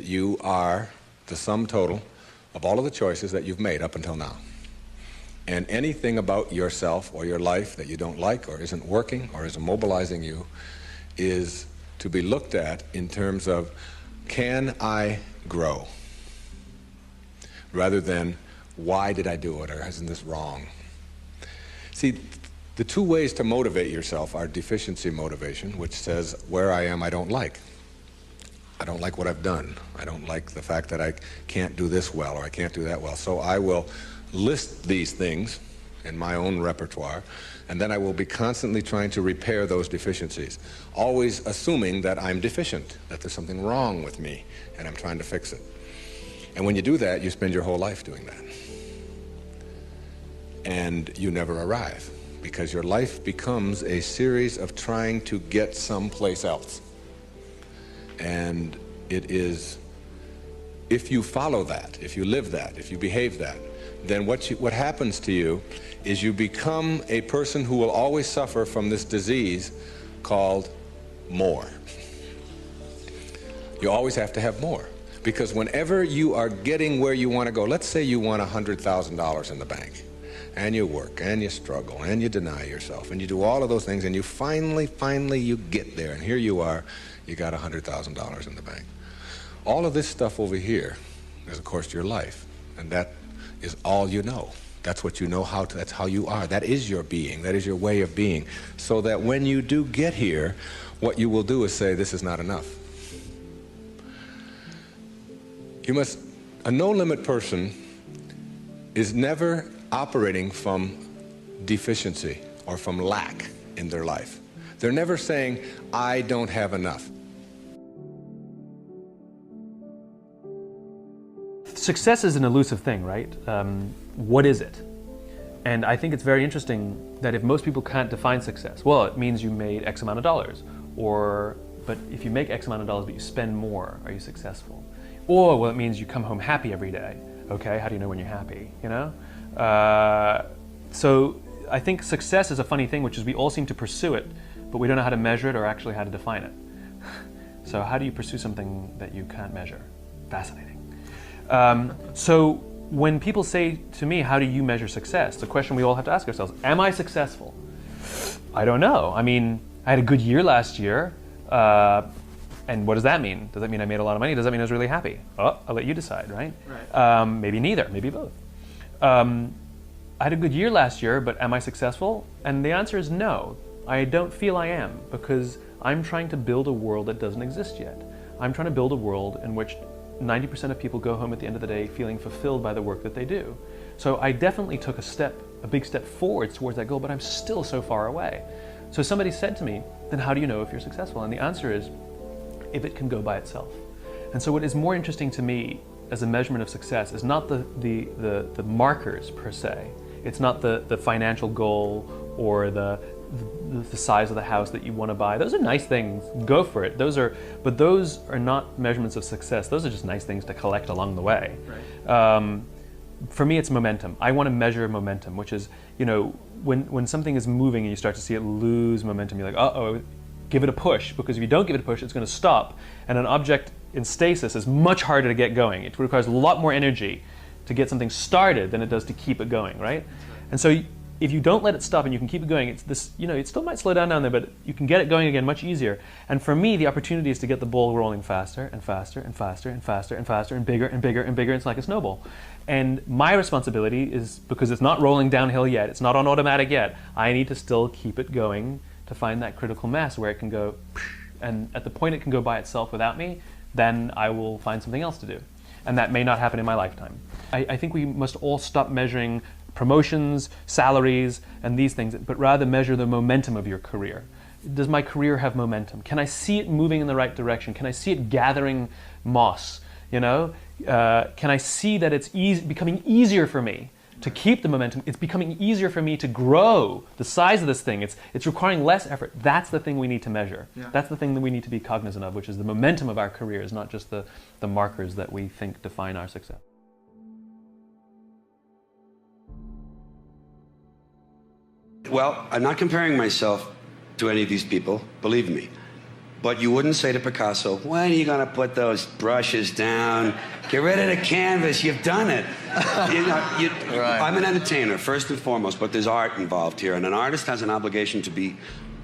that you are the sum total of all of the choices that you've made up until now. And anything about yourself or your life that you don't like or isn't working or isn't mobilizing you is to be looked at in terms of, can I grow? Rather than, why did I do it, or isn't this wrong? See, the two ways to motivate yourself are deficiency motivation, which says, where I am I don't like. I don't like what I've done. I don't like the fact that I can't do this well or I can't do that well. So I will list these things in my own repertoire, and then I will be constantly trying to repair those deficiencies, always assuming that I'm deficient, that there's something wrong with me, and I'm trying to fix it. And when you do that, you spend your whole life doing that. And you never arrive, because your life becomes a series of trying to get someplace else. And it is, if you follow that, if you live that, if you behave that, then what happens to you is you become a person who will always suffer from this disease called more. You always have to have more, because whenever you are getting where you want to go, let's say you want $100,000 in the bank, and you work, and you struggle, and you deny yourself, and you do all of those things, and you finally you get there, and here you are, you got $100,000 in the bank. All of this stuff over here is, of course, your life, and that is all you know. That's what you know how to, that's how you are. That is your being. That is your way of being. So that when you do get here, what you will do is say, this is not enough. You must, a no-limit person is never operating from deficiency or from lack in their life. They're never saying, I don't have enough. Success is an elusive thing, right? What is it? And I think it's very interesting that if most people can't define success, well, it means you made X amount of dollars. But if you make X amount of dollars but you spend more, are you successful? Or, well, it means you come home happy every day. Okay, how do you know when you're happy, you know? So I think success is a funny thing, which is we all seem to pursue it, but we don't know how to measure it or actually how to define it. So how do you pursue something that you can't measure? Fascinating. So when people say to me, how do you measure success? The question we all have to ask ourselves, am I successful? I don't know. I mean, I had a good year last year. And what does that mean? Does that mean I made a lot of money? Does that mean I was really happy? Oh, I'll let you decide, right? Maybe neither, maybe both. I had a good year last year, but am I successful? And the answer is no. I don't feel I am, because I'm trying to build a world that doesn't exist yet. I'm trying to build a world in which 90% of people go home at the end of the day feeling fulfilled by the work that they do. So I definitely took a big step forward towards that goal, but I'm still so far away. So somebody said to me, then how do you know if you're successful? And the answer is, if it can go by itself. And so what is more interesting to me as a measurement of success is not the markers per se. It's not the financial goal or the size of the house that you want to buy. Those are nice things, go for it. But those are not measurements of success. Those are just nice things to collect along the way. Right. For me, it's momentum. I want to measure momentum, which is, you know, when something is moving and you start to see it lose momentum, you're like, uh-oh, give it a push, because if you don't give it a push, it's going to stop. And an object in stasis is much harder to get going. It requires a lot more energy to get something started than it does to keep it going, right? And so if you don't let it stop and you can keep it going, it's this, you know, it still might slow down there, but you can get it going again much easier. And for me, the opportunity is to get the ball rolling faster and faster and faster and faster and faster and bigger and bigger and bigger. It's like a snowball. And my responsibility is, because it's not rolling downhill yet, it's not on automatic yet, I need to still keep it going to find that critical mass where it can go, and at the point it can go by itself without me, then I will find something else to do. And that may not happen in my lifetime. I think we must all stop measuring promotions, salaries, and these things, but rather measure the momentum of your career. Does my career have momentum? Can I see it moving in the right direction? Can I see it gathering moss? You know, can I see that it's becoming easier for me to keep the momentum? It's becoming easier for me to grow the size of this thing. It's requiring less effort. That's the thing we need to measure. Yeah. That's the thing that we need to be cognizant of, which is the momentum of our careers, not just the markers that we think define our success. Well, I'm not comparing myself to any of these people, believe me. But you wouldn't say to Picasso, when are you going to put those brushes down? Get rid of the canvas. You've done it. Right. I'm an entertainer, first and foremost, but there's art involved here. And an artist has an obligation to be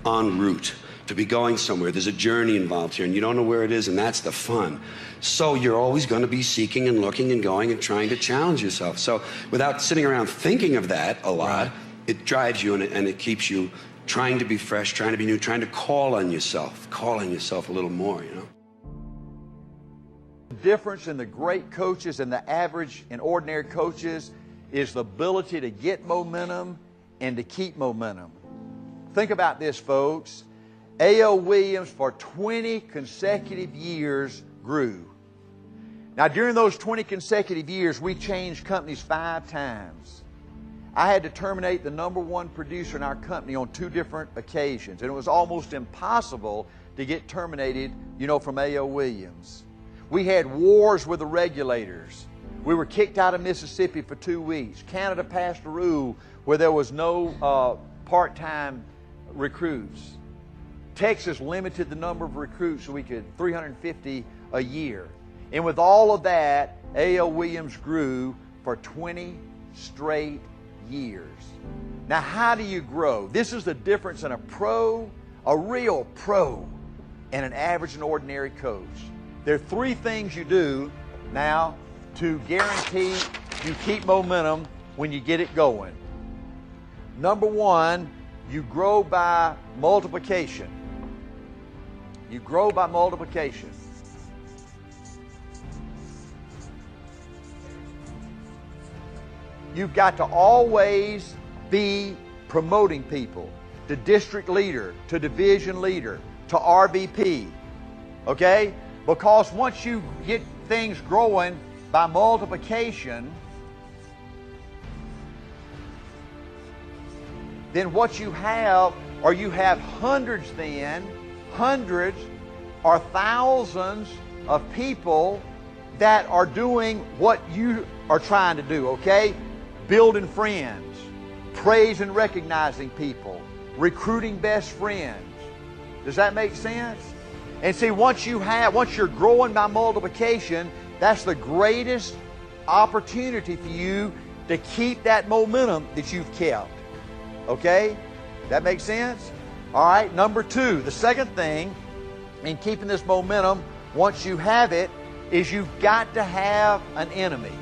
en route, to be going somewhere. There's a journey involved here, and you don't know where it is, and that's the fun. So you're always going to be seeking and looking and going and trying to challenge yourself. So without sitting around thinking of that a lot, it drives you and it keeps you trying to be fresh, trying to be new, trying to call on yourself a little more, you know? The difference in the great coaches and the average and ordinary coaches is the ability to get momentum and to keep momentum. Think about this, folks. A.L. Williams, for 20 consecutive years, grew. Now, during those 20 consecutive years, we changed companies 5 times. I had to terminate the #1 producer in our company on 2 different occasions, and it was almost impossible to get terminated, from A.L. Williams. We had wars with the regulators. We were kicked out of Mississippi for 2 weeks. Canada passed a rule where there was no part-time recruits. Texas limited the number of recruits so we could 350 a year. And with all of that, A.L. Williams grew for 20 straight years. Now, how do you grow? This is the difference in a pro, a real pro, and an average and ordinary coach. There are 3 things you do now to guarantee you keep momentum when you get it going. Number 1, you grow by multiplication. You grow by multiplication. You've got to always be promoting people to district leader, to division leader, to RVP. Okay? Because once you get things growing by multiplication, then what you have, or you have hundreds or thousands of people that are doing what you are trying to do, okay? Building friends, praise and recognizing people, recruiting best friends. Does that make sense? And see, once you're growing by multiplication, that's the greatest opportunity for you to keep that momentum that you've kept. Okay? That makes sense? All right, number 2, the second thing in keeping this momentum, once you have it, is you've got to have an enemy.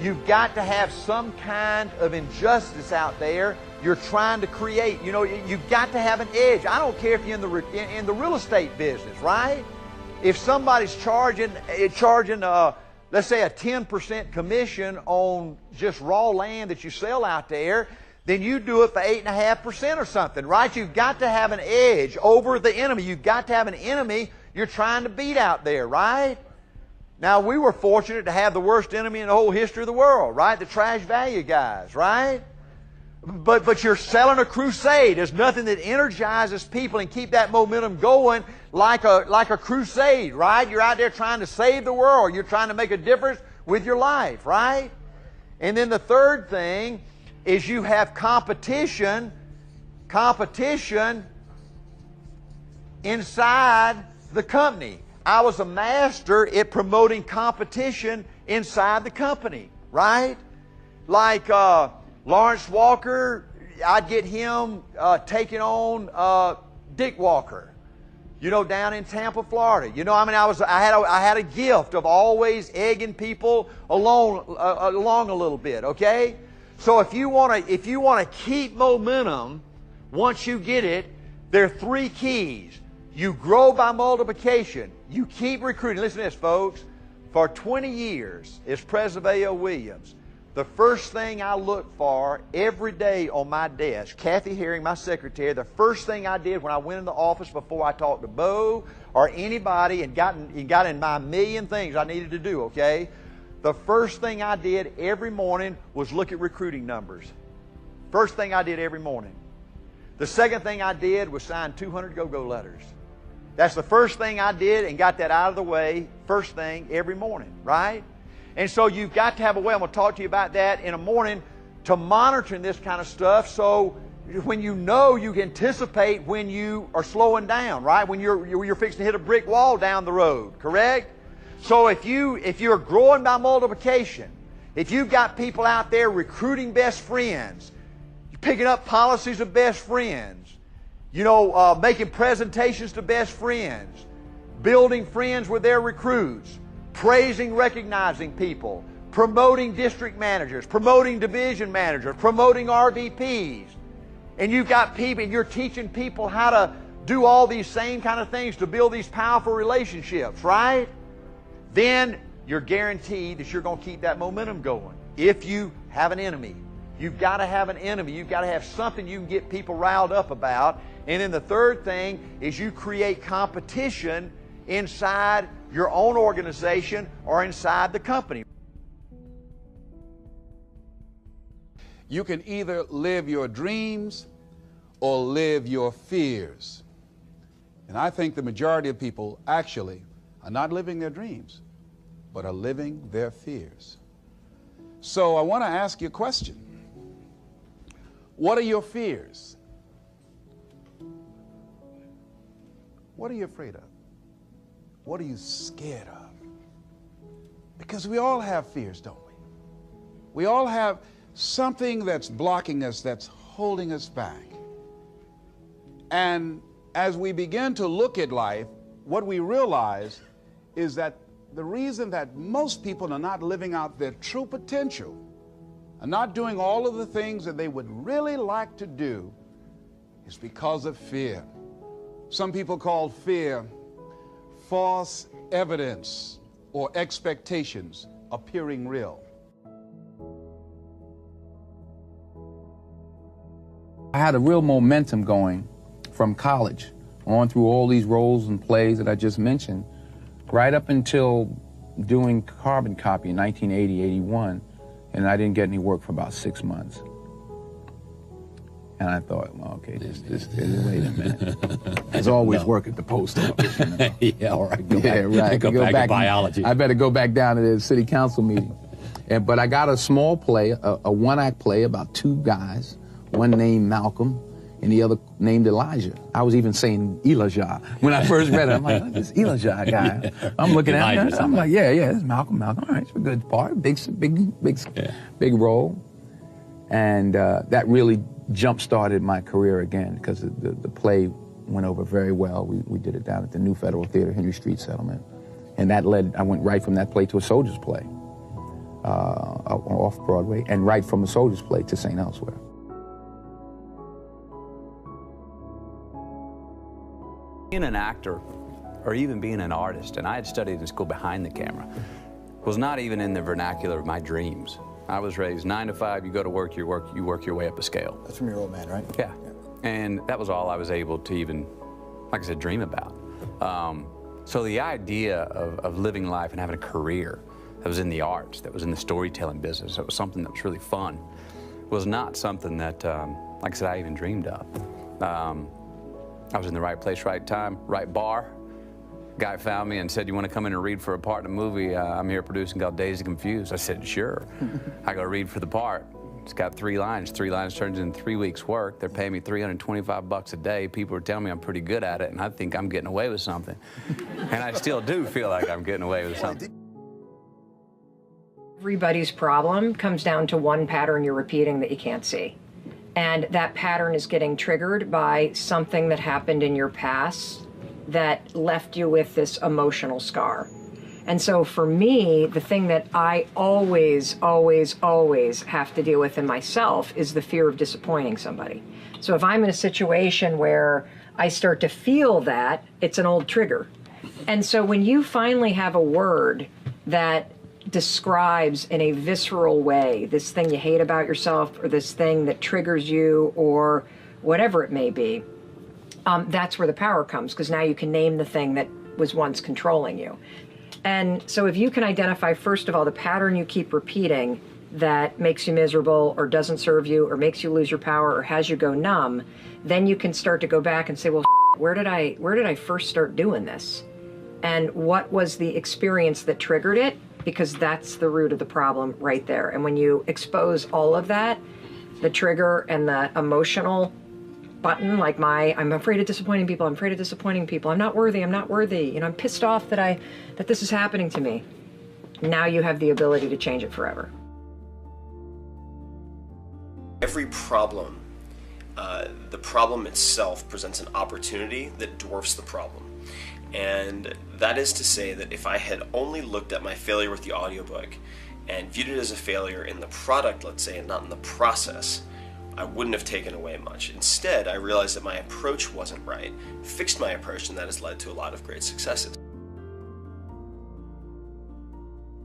You've got to have some kind of injustice out there you're trying to create. You've got to have an edge. I don't care if you're in the real estate business, right? If somebody's charging let's say a 10% commission on just raw land that you sell out there, then you do it for 8.5% or something, right? You've got to have an edge over the enemy. You've got to have an enemy you're trying to beat out there, right? Now, we were fortunate to have the worst enemy in the whole history of the world, right? The trash value guys, right? But you're selling a crusade. There's nothing that energizes people and keep that momentum going like a crusade, right? You're out there trying to save the world. You're trying to make a difference with your life, right? And then the third thing is you have competition inside the company. I was a master at promoting competition inside the company, right? Like Lawrence Walker, I'd get him taking on Dick Walker, down in Tampa, Florida. I had a gift of always egging people along a little bit, okay? So if you want to keep momentum, once you get it, there are 3 keys. You grow by multiplication. You keep recruiting. Listen to this, folks. For 20 years, as president of A.L. Williams, the first thing I looked for every day on my desk, Kathy Herring, my secretary, the first thing I did when I went in the office before I talked to Bo or anybody and got in my million things I needed to do, okay? The first thing I did every morning was look at recruiting numbers. First thing I did every morning. The second thing I did was sign 200 go-go letters. That's the first thing I did and got that out of the way first thing every morning, right? And so you've got to have a way, I'm going to talk to you about that in a morning, to monitoring this kind of stuff so when you know, you can anticipate when you are slowing down, right? When you're fixing to hit a brick wall down the road, correct? So if you're growing by multiplication, if you've got people out there recruiting best friends, picking up policies of best friends, making presentations to best friends, building friends with their recruits, praising, recognizing people, promoting district managers, promoting division managers, promoting RVPs, and you've got people, and you're teaching people how to do all these same kind of things to build these powerful relationships, right? Then you're guaranteed that you're going to keep that momentum going. If you have an enemy, you've got to have an enemy. You've got to have something you can get people riled up about. And then the third thing is you create competition inside your own organization or inside the company. You can either live your dreams or live your fears. And I think the majority of people actually are not living their dreams, but are living their fears. So I want to ask you a question. What are your fears? What are you afraid of? What are you scared of? Because we all have fears, don't we? We all have something that's blocking us, that's holding us back. And as we begin to look at life, what we realize is that the reason that most people are not living out their true potential, are not doing all of the things that they would really like to do, is because of fear. Some people call fear false evidence or expectations appearing real. I had a real momentum going from college on through all these roles and plays that I just mentioned, right up until doing Carbon Copy in 1980, 81, and I didn't get any work for about 6 months. And I thought, well, okay, wait a minute. There's always work at the post office. You know? Yeah, all right. Go back to biology. I better go back down to the city council meeting. But I got a small play, a one-act play about two guys, one named Malcolm and the other named Elijah. I was even saying Elijah when I first read it. I'm like, this Elijah guy. I'm looking at him. I'm like, yeah, it's Malcolm. All right, it's a good part, big role. And that really jump-started my career again because the play went over very well. We did it down at the New Federal Theater, Henry Street Settlement. And that I went right from that play to a Soldier's Play off Broadway, and right from a Soldier's Play to St. Elsewhere. Being an actor, or even being an artist, and I had studied in school behind the camera, was not even in the vernacular of my dreams. I was raised 9 to 5, you go to work, you work your way up a scale. That's from your old man, right? Yeah. And that was all I was able to even, like I said, dream about. So the idea of living life and having a career that was in the arts, that was in the storytelling business, that was something that was really fun, was not something that, like I said, I even dreamed of. I was in the right place, right time, right bar. Guy found me and said, you want to come in and read for a part in a movie I'm here producing called Dazed and Confused? I said, sure. I go read for the part. It's got 3 lines. 3 lines turns into 3 weeks' work. They're paying me $325 a day. People are telling me I'm pretty good at it, and I think I'm getting away with something. And I still do feel like I'm getting away with something. Everybody's problem comes down to one pattern you're repeating that you can't see. And that pattern is getting triggered by something that happened in your past that left you with this emotional scar. And so for me, the thing that I always have to deal with in myself is the fear of disappointing somebody. So if I'm in a situation where I start to feel that, it's an old trigger. And so when you finally have a word that describes in a visceral way this thing you hate about yourself or this thing that triggers you or whatever it may be, that's where the power comes, because now you can name the thing that was once controlling you. And so if you can identify, first of all, the pattern you keep repeating that makes you miserable or doesn't serve you or makes you lose your power or has you go numb, then you can start to go back and say, well, where did I first start doing this? And what was the experience that triggered it? Because that's the root of the problem right there. And when you expose all of that, the trigger and the emotional button, like I'm afraid of disappointing people, I'm afraid of disappointing people, I'm not worthy, I'm pissed off that this is happening to me. Now you have the ability to change it forever. Every problem, the problem itself presents an opportunity that dwarfs the problem. And that is to say that if I had only looked at my failure with the audiobook and viewed it as a failure in the product, let's say, and not in the process, I wouldn't have taken away much. Instead, I realized that my approach wasn't right, fixed my approach, and that has led to a lot of great successes.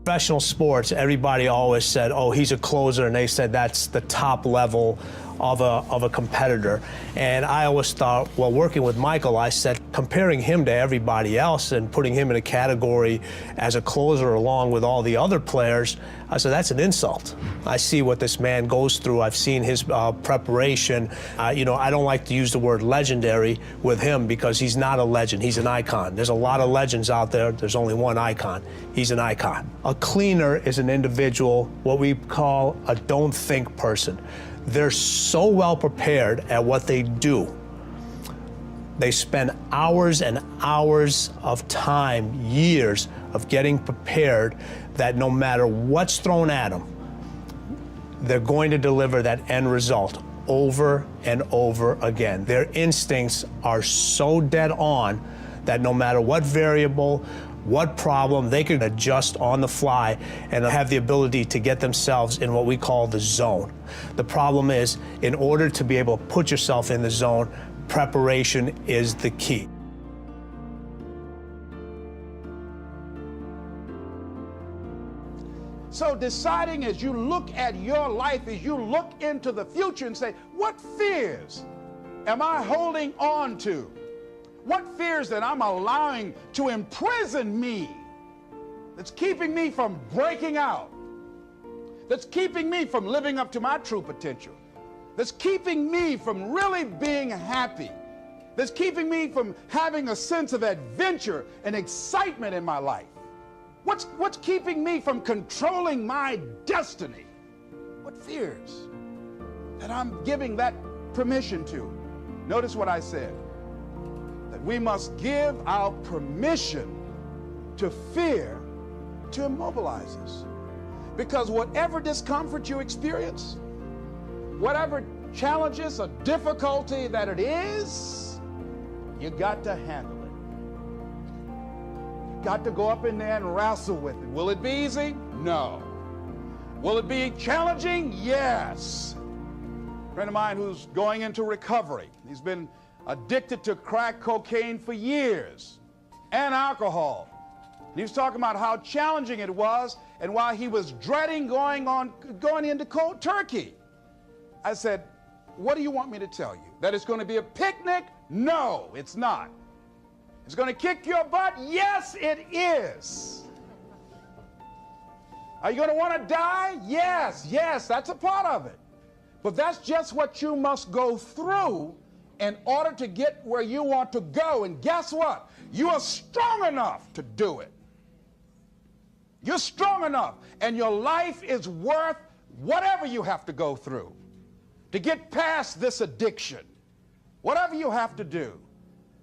Professional sports, everybody always said, oh, he's a closer, and they said that's the top level of a competitor. And I always thought, well, working with Michael, I said, comparing him to everybody else and putting him in a category as a closer along with all the other players, I said, that's an insult. I see what this man goes through. I've seen his preparation. I don't like to use the word legendary with him because he's not a legend. He's an icon. There's a lot of legends out there. There's only one icon. He's an icon. A cleaner is an individual, what we call a don't think person. They're so well prepared at what they do. They spend hours and hours of time, years of getting prepared, that no matter what's thrown at them, they're going to deliver that end result over and over again. Their instincts are so dead on that no matter what variable, what problem, they can adjust on the fly and have the ability to get themselves in what we call the zone. The problem is, in order to be able to put yourself in the zone, preparation is the key. So deciding as you look at your life, as you look into the future and say, what fears am I holding on to? What fears that I'm allowing to imprison me, that's keeping me from breaking out, that's keeping me from living up to my true potential, that's keeping me from really being happy, that's keeping me from having a sense of adventure and excitement in my life? What's keeping me from controlling my destiny? What fears that I'm giving that permission to? Notice what I said, that we must give our permission to fear to immobilize us. Because whatever discomfort you experience, whatever challenges or difficulty that it is, you got to handle it. You got to go up in there and wrestle with it. Will it be easy? No. Will it be challenging? Yes. A friend of mine who's going into recovery, he's been addicted to crack cocaine for years and alcohol. And he was talking about how challenging it was and why he was dreading going into cold turkey. I said, what do you want me to tell you? That it's going to be a picnic? No, it's not. It's going to kick your butt? Yes, it is. Are you going to want to die? Yes, that's a part of it. But that's just what you must go through in order to get where you want to go. And guess what? You are strong enough to do it. You're strong enough, and your life is worth whatever you have to go through to get past this addiction. Whatever you have to do.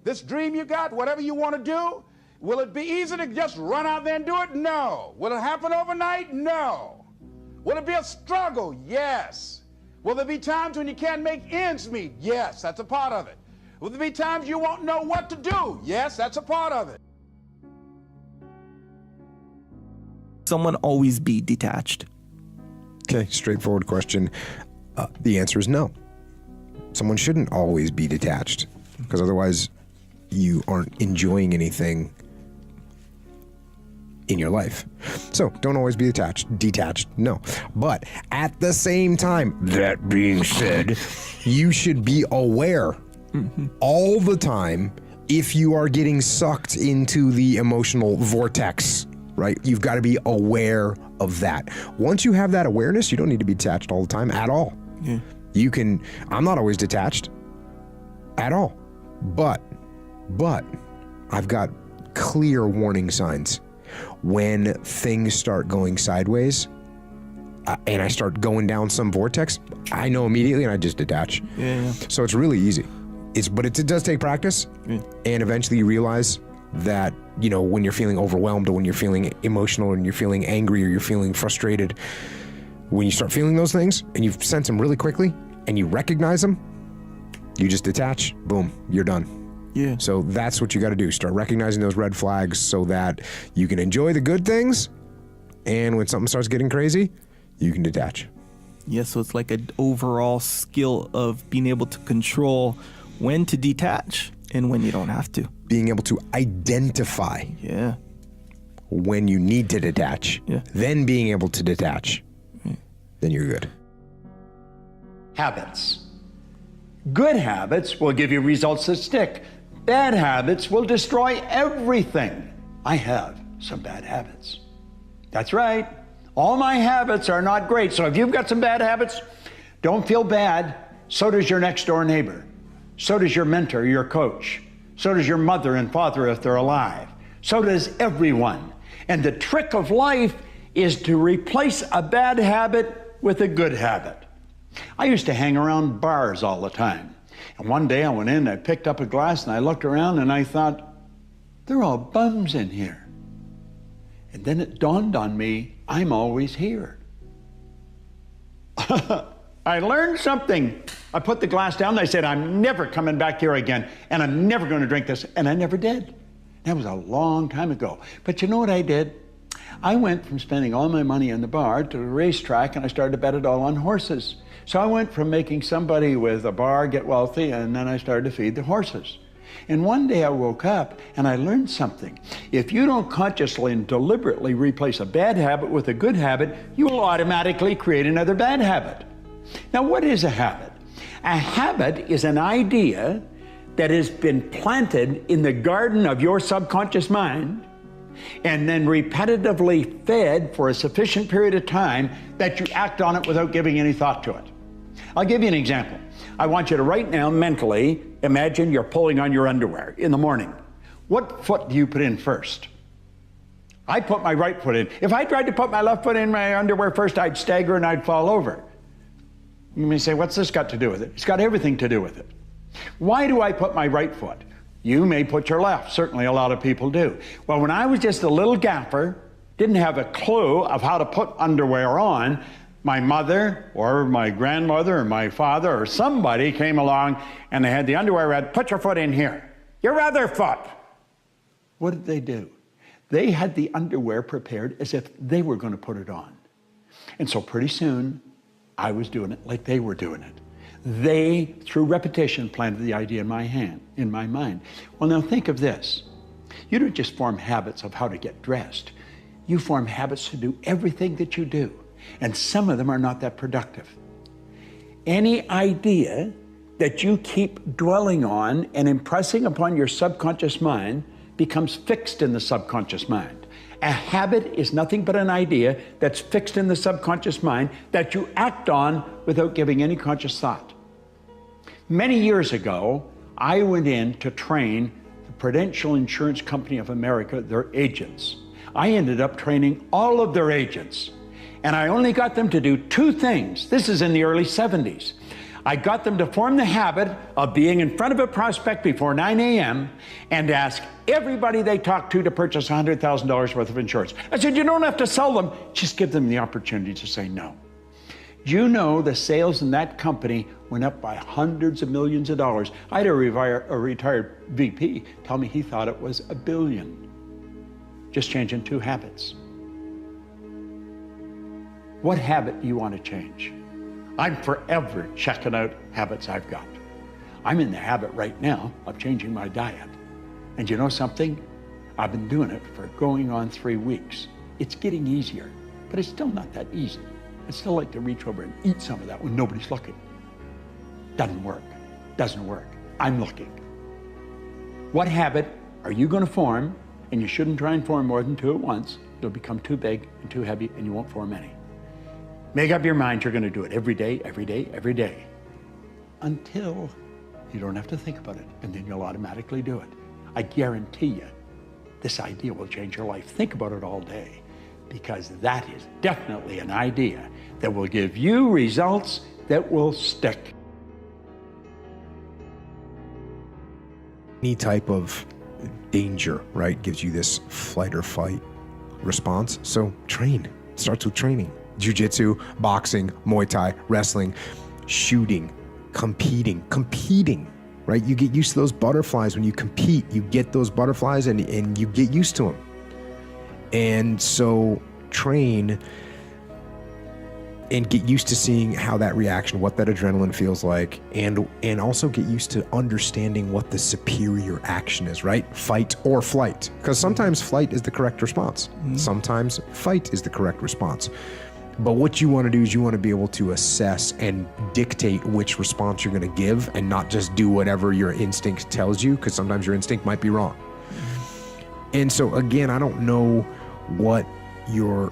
This dream you got, whatever you want to do, will it be easy to just run out there and do it? No. Will it happen overnight? No. Will it be a struggle? Yes. Will there be times when you can't make ends meet? Yes, that's a part of it. Will there be times you won't know what to do? Yes, that's a part of it. Someone always be detached? Okay, straightforward question. The answer is no. Someone shouldn't always be detached, because otherwise you aren't enjoying anything in your life. So don't always be detached, no. But at the same time, that being said, you should be aware all the time if you are getting sucked into the emotional vortex, right? You've got to be aware of that. Once you have that awareness, you don't need to be detached all the time at all. Yeah. I'm not always detached at all, but I've got clear warning signs. When things start going sideways, and I start going down some vortex, I know immediately and I just detach. Yeah. So it's really easy. But it does take practice, and eventually you realize that, you know, when you're feeling overwhelmed, or when you're feeling emotional, and you're feeling angry, or you're feeling frustrated, when you start feeling those things and you sense them really quickly and you recognize them, you just detach, boom, you're done. Yeah. So that's what you got to do. Start recognizing those red flags so that you can enjoy the good things, and when something starts getting crazy, you can detach. Yeah, so it's like an overall skill of being able to control when to detach and when you don't have to. Being able to identify when you need to detach, then being able to detach, then you're good. Habits. Good habits will give you results that stick. Bad habits will destroy everything. I have some bad habits. That's right. All my habits are not great. So if you've got some bad habits, don't feel bad. So does your next door neighbor. So does your mentor, your coach. So does your mother and father if they're alive. So does everyone. And the trick of life is to replace a bad habit with a good habit. I used to hang around bars all the time. And one day I went in, I picked up a glass, and I looked around and I thought, they're all bums in here. And then it dawned on me, I'm always here. I learned something. I put the glass down and I said, I'm never coming back here again, and I'm never going to drink this. And I never did. That was a long time ago. But you know what I did? I went from spending all my money in the bar to the racetrack, and I started to bet it all on horses. So I went from making somebody with a bar get wealthy, and then I started to feed the horses. And one day I woke up and I learned something. If you don't consciously and deliberately replace a bad habit with a good habit, you will automatically create another bad habit. Now, what is a habit? A habit is an idea that has been planted in the garden of your subconscious mind and then repetitively fed for a sufficient period of time that you act on it without giving any thought to it. I'll give you an example. I want you to right now mentally imagine you're pulling on your underwear in the morning. What foot do you put in first? I put my right foot in. If I tried to put my left foot in my underwear first, I'd stagger and I'd fall over. You may say, what's this got to do with it? It's got everything to do with it. Why do I put my right foot? You may put your left. Certainly a lot of people do. Well, when I was just a little gaffer, didn't have a clue of how to put underwear on, my mother or my grandmother or my father or somebody came along and they had the underwear read, put your foot in here. Your other foot. What did they do? They had the underwear prepared as if they were going to put it on. And so pretty soon, I was doing it like they were doing it. They, through repetition, planted the idea in my mind. Well, now think of this. You don't just form habits of how to get dressed. You form habits to do everything that you do. And some of them are not that productive. Any idea that you keep dwelling on and impressing upon your subconscious mind becomes fixed in the subconscious mind. A habit is nothing but an idea that's fixed in the subconscious mind that you act on without giving any conscious thought. Many years ago, I went in to train the Prudential Insurance Company of America, their agents. I ended up training all of their agents. And I only got them to do two things. This is in the early 70s. I got them to form the habit of being in front of a prospect before 9 a.m. and ask everybody they talk to purchase $100,000 worth of insurance. I said, you don't have to sell them, just give them the opportunity to say no. Do you know the sales in that company went up by hundreds of millions of dollars? I had a retired VP tell me he thought it was $1 billion. Just changing two habits. What habit do you want to change? I'm forever checking out habits I've got. I'm in the habit right now of changing my diet. And you know something? I've been doing it for going on 3 weeks. It's getting easier, but it's still not that easy. I still like to reach over and eat some of that when nobody's looking. Doesn't work. Doesn't work. I'm looking. What habit are you going to form? And you shouldn't try and form more than 2 at once. You'll become too big and too heavy and you won't form any. Make up your mind you're going to do it every day, every day, every day, until you don't have to think about it, and then you'll automatically do it. I guarantee you, this idea will change your life. Think about it all day. because that is definitely an idea that will give you results that will stick. Any type of danger, right, gives you this flight or fight response. So train. It starts with training. Jiu-jitsu, boxing, Muay Thai, wrestling, shooting, competing, right? You get used to those butterflies when you compete. You get those butterflies and you get used to them. And so train and get used to seeing how that reaction, what that adrenaline feels like, and also get used to understanding what the superior action is, right? Fight or flight. Because sometimes flight is the correct response. Sometimes fight is the correct response. But what you want to do is you want to be able to assess and dictate which response you're going to give and not just do whatever your instinct tells you, because sometimes your instinct might be wrong. And so again, I don't know what the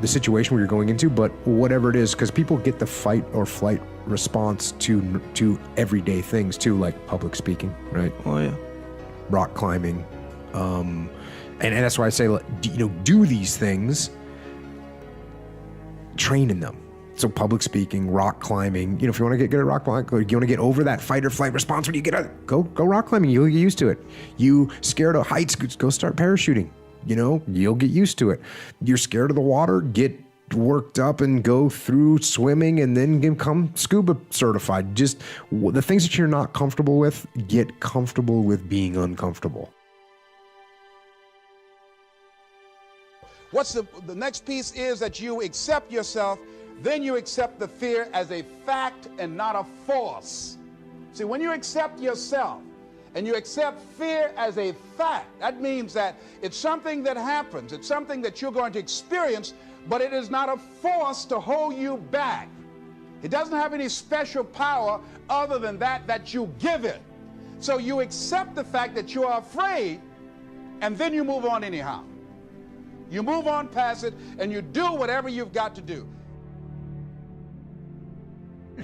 situation where you're going into, but whatever it is, because people get the fight or flight response to everyday things too, like public speaking, right? Oh yeah. Rock climbing, and that's why I say, do these things, train in them. So public speaking, rock climbing, if you want to get good at rock climbing, you want to get over that fight or flight response when you get out, go rock climbing, you'll get used to it. You scared of heights, go start parachuting. You'll get used to it. You're scared of the water, get worked up and go through swimming and then become scuba certified. Just the things that you're not comfortable with, get comfortable with being uncomfortable. What's the next piece is that you accept yourself, then you accept the fear as a fact and not a force. See, when you accept yourself, and you accept fear as a fact, that means that it's something that happens. It's something that you're going to experience, but it is not a force to hold you back. It doesn't have any special power other than that you give it. So you accept the fact that you are afraid, and then you move on anyhow. You move on past it, and you do whatever you've got to do.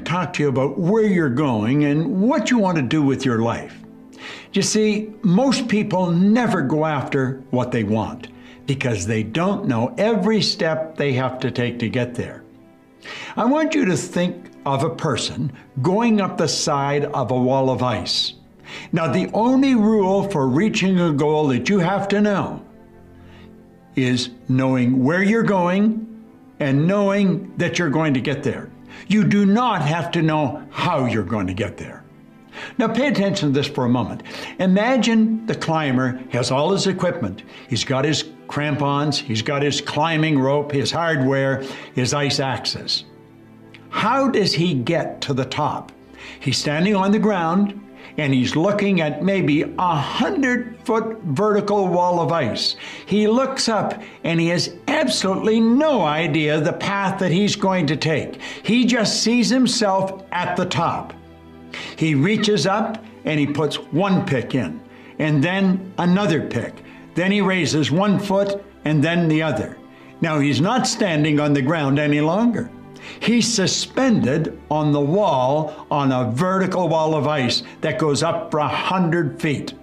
Talk to you about where you're going and what you want to do with your life. You see, most people never go after what they want because they don't know every step they have to take to get there. I want you to think of a person going up the side of a wall of ice. Now, the only rule for reaching a goal that you have to know is knowing where you're going and knowing that you're going to get there. You do not have to know how you're going to get there. Now pay attention to this for a moment. Imagine the climber has all his equipment. He's got his crampons, he's got his climbing rope, his hardware, his ice axes. How does he get to the top? He's standing on the ground and he's looking at maybe 100-foot vertical wall of ice. He looks up and he has absolutely no idea the path that he's going to take. He just sees himself at the top. He reaches up and he puts one pick in, and then another pick. Then he raises one foot and then the other. Now he's not standing on the ground any longer. He's suspended on the wall on a vertical wall of ice that goes up for 100 feet.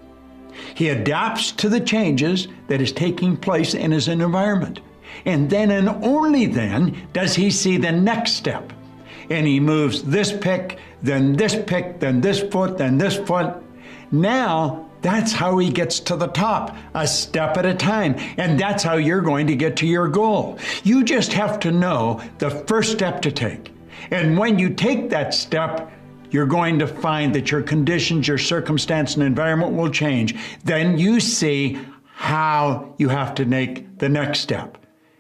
He adapts to the changes that is taking place in his environment. And then and only then does he see the next step. And he moves this pick, then this pick, then this foot, then this foot. Now, that's how he gets to the top, a step at a time. And that's how you're going to get to your goal. You just have to know the first step to take. And when you take that step, you're going to find that your conditions, your circumstance, and environment will change. Then you see how you have to make the next step.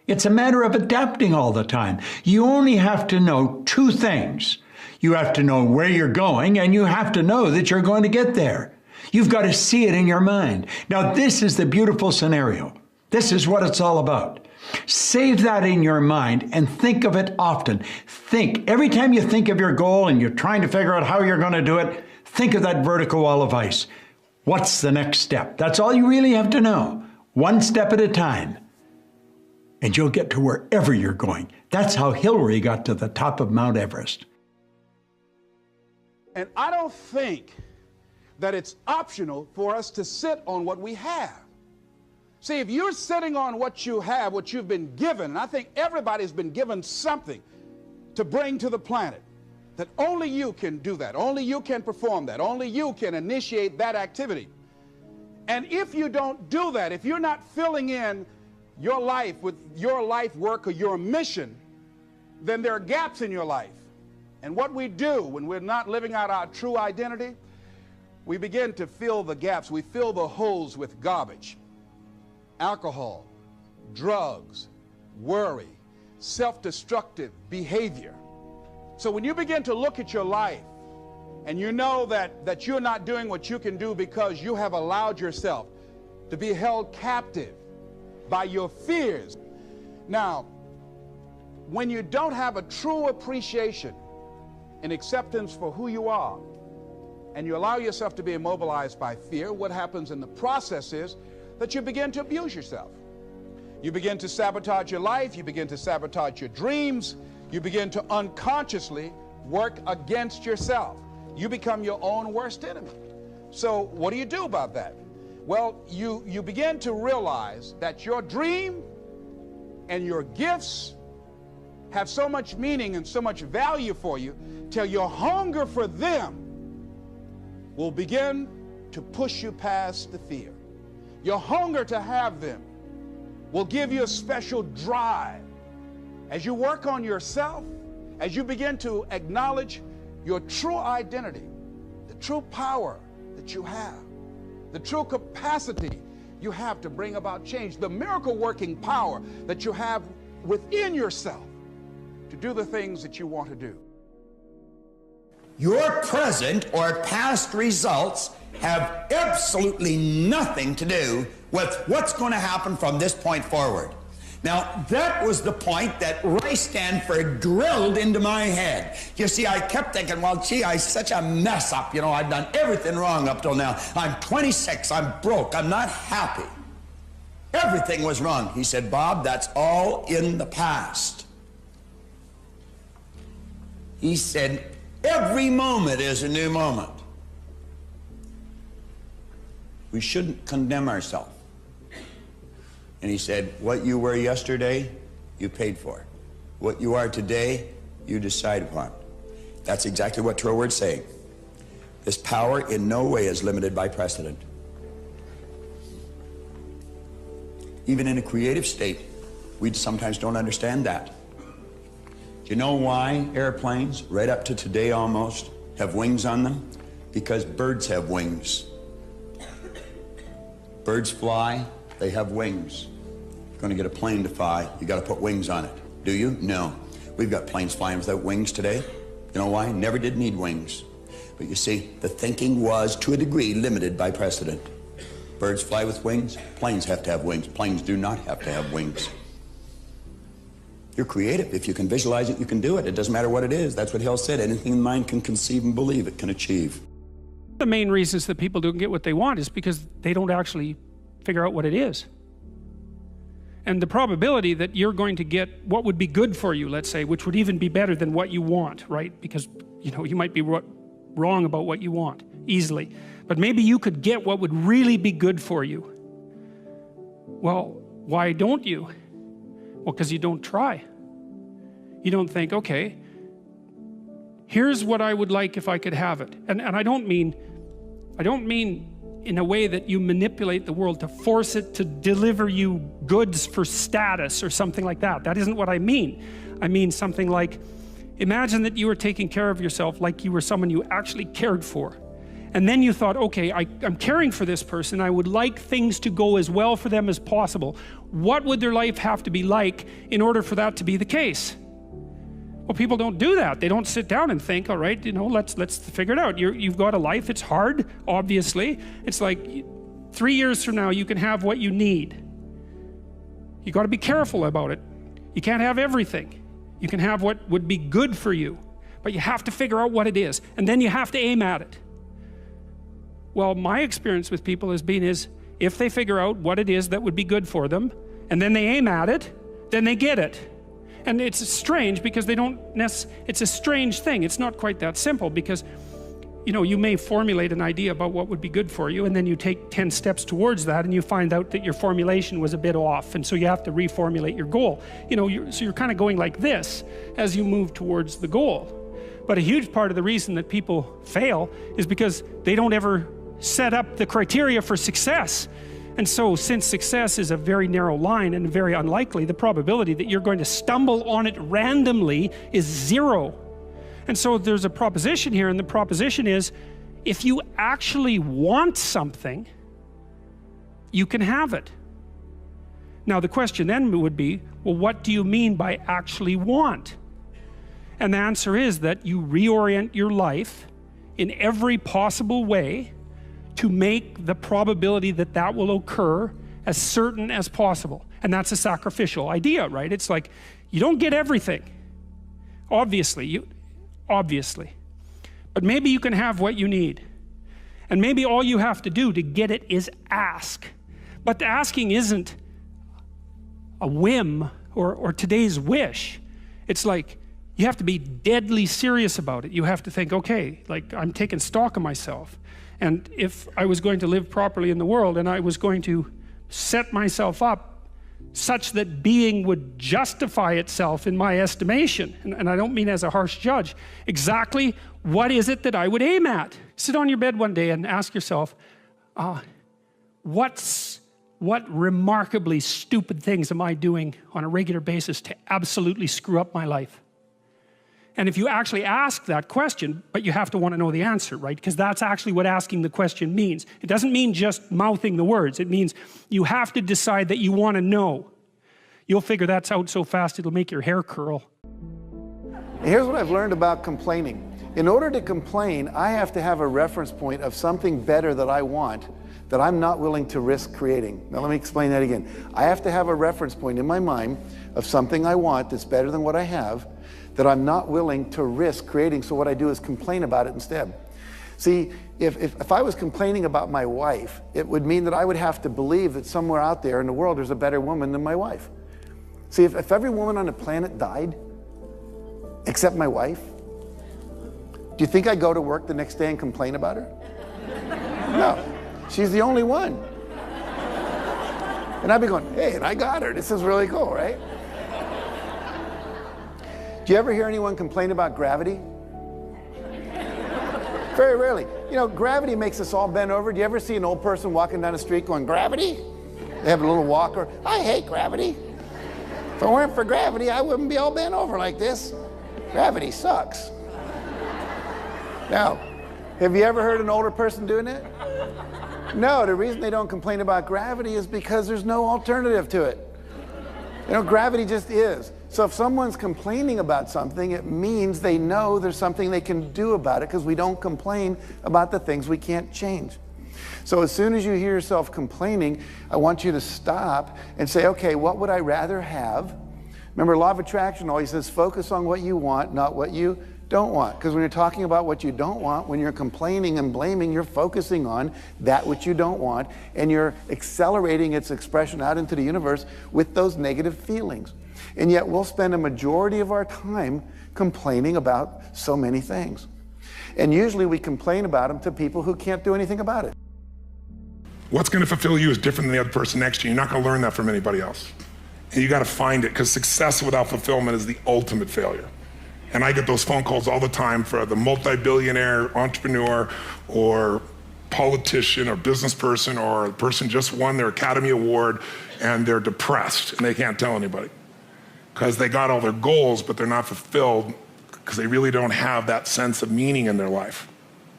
It's a matter of adapting all the time. You only have to know two things. You have to know where you're going, and you have to know that you're going to get there. You've got to see it in your mind. Now, this is the beautiful scenario. This is what it's all about. Save that in your mind and think of it often. Think, every time you think of your goal and you're trying to figure out how you're going to do it, think of that vertical wall of ice. What's the next step? That's all you really have to know. One step at a time. And you'll get to wherever you're going. That's how Hillary got to the top of Mount Everest. And I don't think that it's optional for us to sit on what we have. See, if you're sitting on what you have, what you've been given, and I think everybody's been given something to bring to the planet, that only you can do that, only you can perform that, only you can initiate that activity. And if you don't do that, if you're not filling in your life with your life work or your mission, then there are gaps in your life. And what we do when we're not living out our true identity, we begin to fill the gaps. We fill the holes with garbage. Alcohol, drugs, worry, self-destructive behavior. So when you begin to look at your life and you know that you're not doing what you can do because you have allowed yourself to be held captive by your fears. Now, when you don't have a true appreciation and acceptance for who you are, and you allow yourself to be immobilized by fear, what happens in the process is that you begin to abuse yourself. You begin to sabotage your life, you begin to sabotage your dreams, you begin to unconsciously work against yourself. You become your own worst enemy. So what do you do about that? Well, you begin to realize that your dream and your gifts have so much meaning and so much value for you till your hunger for them will begin to push you past the fear. Your hunger to have them will give you a special drive. As you work on yourself, as you begin to acknowledge your true identity, the true power that you have, the true capacity you have to bring about change, the miracle-working power that you have within yourself to do the things that you want to do. Your present or past results have absolutely nothing to do with what's going to happen from this point forward. Now, that was the point that Ray Stanford drilled into my head. You see, I kept thinking, well, gee, I'm such a mess up. You know, I've done everything wrong up till now. I'm 26, I'm broke, I'm not happy. Everything was wrong. He said, Bob, that's all in the past. He said, every moment is a new moment. We shouldn't condemn ourselves. And he said, what you were yesterday, you paid for. What you are today, you decide upon. That's exactly what True Word's saying. This power in no way is limited by precedent. Even in a creative state, we sometimes don't understand that. Do you know why airplanes, right up to today almost, have wings on them? Because birds have wings. Birds fly, they have wings. If you're going to get a plane to fly, you got to put wings on it. Do you? No. We've got planes flying without wings today. You know why? Never did need wings. But you see, the thinking was, to a degree, limited by precedent. Birds fly with wings, planes have to have wings. Planes do not have to have wings. You're creative. If you can visualize it, you can do it. It doesn't matter what it is. That's what Hill said. Anything the mind can conceive and believe, it can achieve. The main reasons that people don't get what they want is because they don't actually figure out what it is. And the probability that you're going to get what would be good for you, let's say, which would even be better than what you want, right? Because, you know, you might be wrong about what you want easily, but maybe you could get what would really be good for you. Well, why don't you? Well, because you don't try. You don't think, okay, here's what I would like if I could have it. And I don't mean in a way that you manipulate the world to force it to deliver you goods for status or something like that. That isn't what I mean. I mean something like, imagine that you were taking care of yourself like you were someone you actually cared for. And then you thought, okay, I'm caring for this person. I would like things to go as well for them as possible. What would their life have to be like in order for that to be the case? Well, people don't do that. They don't sit down and think, all right, you know, let's figure it out. You've got a life. It's hard, obviously. It's like 3 years from now, you can have what you need. You got to be careful about it. You can't have everything. You can have what would be good for you, but you have to figure out what it is, and then you have to aim at it. Well, my experience with people has been is if they figure out what it is that would be good for them, and then they aim at it, then they get it. And it's strange because they don't it's a strange thing. It's not quite that simple because you know, you may formulate an idea about what would be good for you, and then you take 10 steps towards that, and you find out that your formulation was a bit off, and so you have to reformulate your goal. You know, so you're kind of going like this as you move towards the goal. But a huge part of the reason that people fail is because they don't ever set up the criteria for success. And so, since success is a very narrow line and very unlikely, the probability that you're going to stumble on it randomly is 0. And so there's a proposition here, and the proposition is, if you actually want something, you can have it. Now the question then would be, well, what do you mean by actually want? And the answer is that you reorient your life in every possible way to make the probability that that will occur as certain as possible. And that's a sacrificial idea, right? It's like, you don't get everything. Obviously. But maybe you can have what you need. And maybe all you have to do to get it is ask. But the asking isn't a whim or today's wish. It's like, you have to be deadly serious about it. You have to think, okay, like, I'm taking stock of myself. And if I was going to live properly in the world, and I was going to set myself up such that being would justify itself in my estimation, and I don't mean as a harsh judge, exactly what is it that I would aim at? Sit on your bed one day and ask yourself, what remarkably stupid things am I doing on a regular basis to absolutely screw up my life? And if you actually ask that question, but you have to want to know the answer, right? Because that's actually what asking the question means. It doesn't mean just mouthing the words. It means you have to decide that you want to know. You'll figure that's out so fast it'll make your hair curl. Here's what I've learned about complaining. In order to complain, I have to have a reference point of something better that I want that I'm not willing to risk creating. Now let me explain that again. I have to have a reference point in my mind of something I want that's better than what I have, that I'm not willing to risk creating, so what I do is complain about it instead. See, if I was complaining about my wife, it would mean that I would have to believe that somewhere out there in the world there's a better woman than my wife. See, if every woman on the planet died, except my wife, do you think I'd go to work the next day and complain about her? No, she's the only one. And I'd be going, hey, and I got her, this is really cool, right? Do you ever hear anyone complain about gravity? Very rarely. You know, gravity makes us all bend over. Do you ever see an old person walking down the street going, gravity? They have a little walker. I hate gravity. If it weren't for gravity, I wouldn't be all bent over like this. Gravity sucks. Now, have you ever heard an older person doing it? No, the reason they don't complain about gravity is because there's no alternative to it. You know, gravity just is. So if someone's complaining about something, it means they know there's something they can do about it, because we don't complain about the things we can't change. So as soon as you hear yourself complaining, I want you to stop and say, okay, what would I rather have? Remember, law of attraction always says focus on what you want, not what you don't want. Because when you're talking about what you don't want, when you're complaining and blaming, you're focusing on that which you don't want, and you're accelerating its expression out into the universe with those negative feelings. And yet we'll spend a majority of our time complaining about so many things. And usually we complain about them to people who can't do anything about it. What's going to fulfill you is different than the other person next to you. You're not going to learn that from anybody else. And you got to find it, because success without fulfillment is the ultimate failure. And I get those phone calls all the time for the multi-billionaire entrepreneur or politician or business person, or a person just won their Academy Award and they're depressed and they can't tell anybody because they got all their goals, but they're not fulfilled because they really don't have that sense of meaning in their life.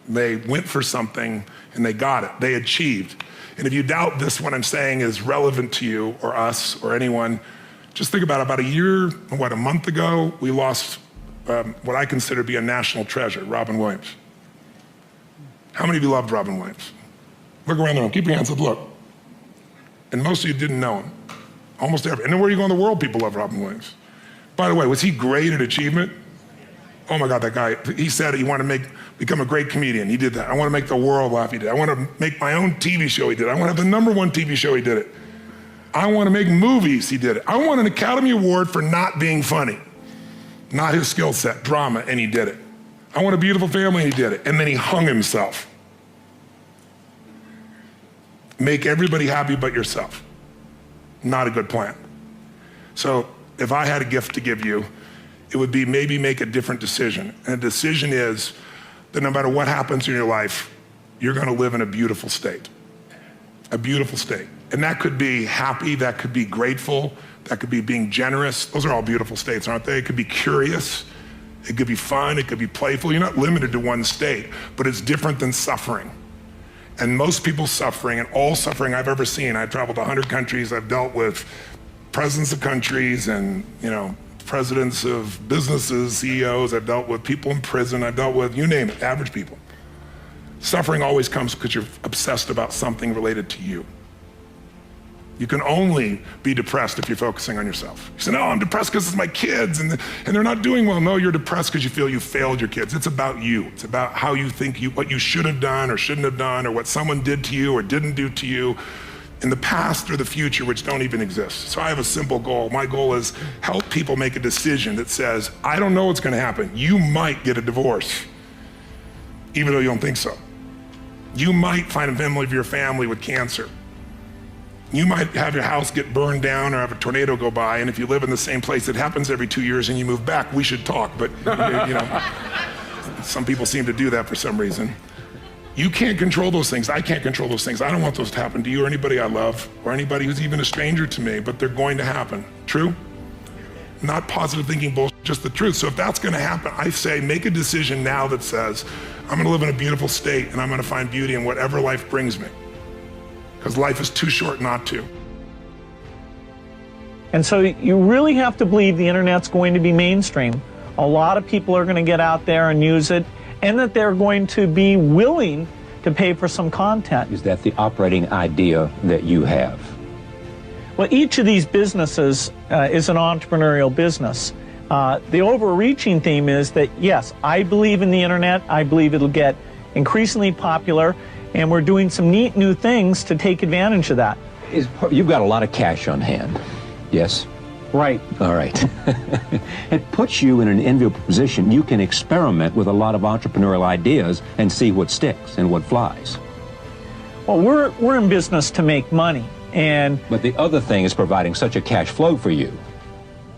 They went for something and they got it, they achieved. And if you doubt this, what I'm saying is relevant to you or us or anyone, just think about a month ago, we lost what I consider to be a national treasure, Robin Williams. How many of you loved Robin Williams? Look around the room, keep your hands up, look. And most of you didn't know him. Almost every, and then where you go in the world, people love Robin Williams. By the way, was he great at achievement? Oh my God, that guy, he said he wanted to become a great comedian. He did that. I want to make the world laugh. He did. I want to make my own TV show. He did it. I want to have the #1 TV show. He did it. I want to make movies. He did it. I want an Academy Award for not being funny. Not his skill set, drama, and he did it. I want a beautiful family, and he did it. And then he hung himself. Make everybody happy but yourself. Not a good plan. So if I had a gift to give you, it would be maybe make a different decision. And the decision is that no matter what happens in your life, you're gonna live in a beautiful state. A beautiful state. And that could be happy, that could be grateful, that could be being generous. Those are all beautiful states, aren't they? It could be curious, it could be fun, it could be playful. You're not limited to one state, but it's different than suffering. And most people's suffering, and all suffering I've ever seen, I've traveled to 100 countries, I've dealt with presidents of countries and, presidents of businesses, CEOs, I've dealt with people in prison, I've dealt with, you name it, average people. Suffering always comes because you're obsessed about something related to you. You can only be depressed if you're focusing on yourself. You say, no, I'm depressed because it's my kids and they're not doing well. No, you're depressed because you feel you failed your kids. It's about you. It's about how you think what you should have done or shouldn't have done, or what someone did to you or didn't do to you in the past or the future, which don't even exist. So I have a simple goal. My goal is help people make a decision that says, I don't know what's gonna happen. You might get a divorce, even though you don't think so. You might find a member of your family with cancer. You might have your house get burned down or have a tornado go by, and if you live in the same place, it happens every 2 years and you move back, we should talk, but some people seem to do that for some reason. You can't control those things. I can't control those things. I don't want those to happen to you or anybody I love or anybody who's even a stranger to me, but they're going to happen. True? Not positive thinking bullshit, just the truth. So if that's gonna happen, I say make a decision now that says, I'm gonna live in a beautiful state and I'm gonna find beauty in whatever life brings me. Because life is too short not to. And so you really have to believe the internet's going to be mainstream. A lot of people are going to get out there and use it, and that they're going to be willing to pay for some content. Is that the operating idea that you have? Well, each of these businesses is an entrepreneurial business. The overreaching theme is that, yes, I believe in the internet. I believe it'll get increasingly popular, and we're doing some neat new things to take advantage of that. You've got a lot of cash on hand, yes? Right. All right. It puts you in an enviable position. You can experiment with a lot of entrepreneurial ideas and see what sticks and what flies. Well, we're in business to make money, But the other thing is providing such a cash flow for you.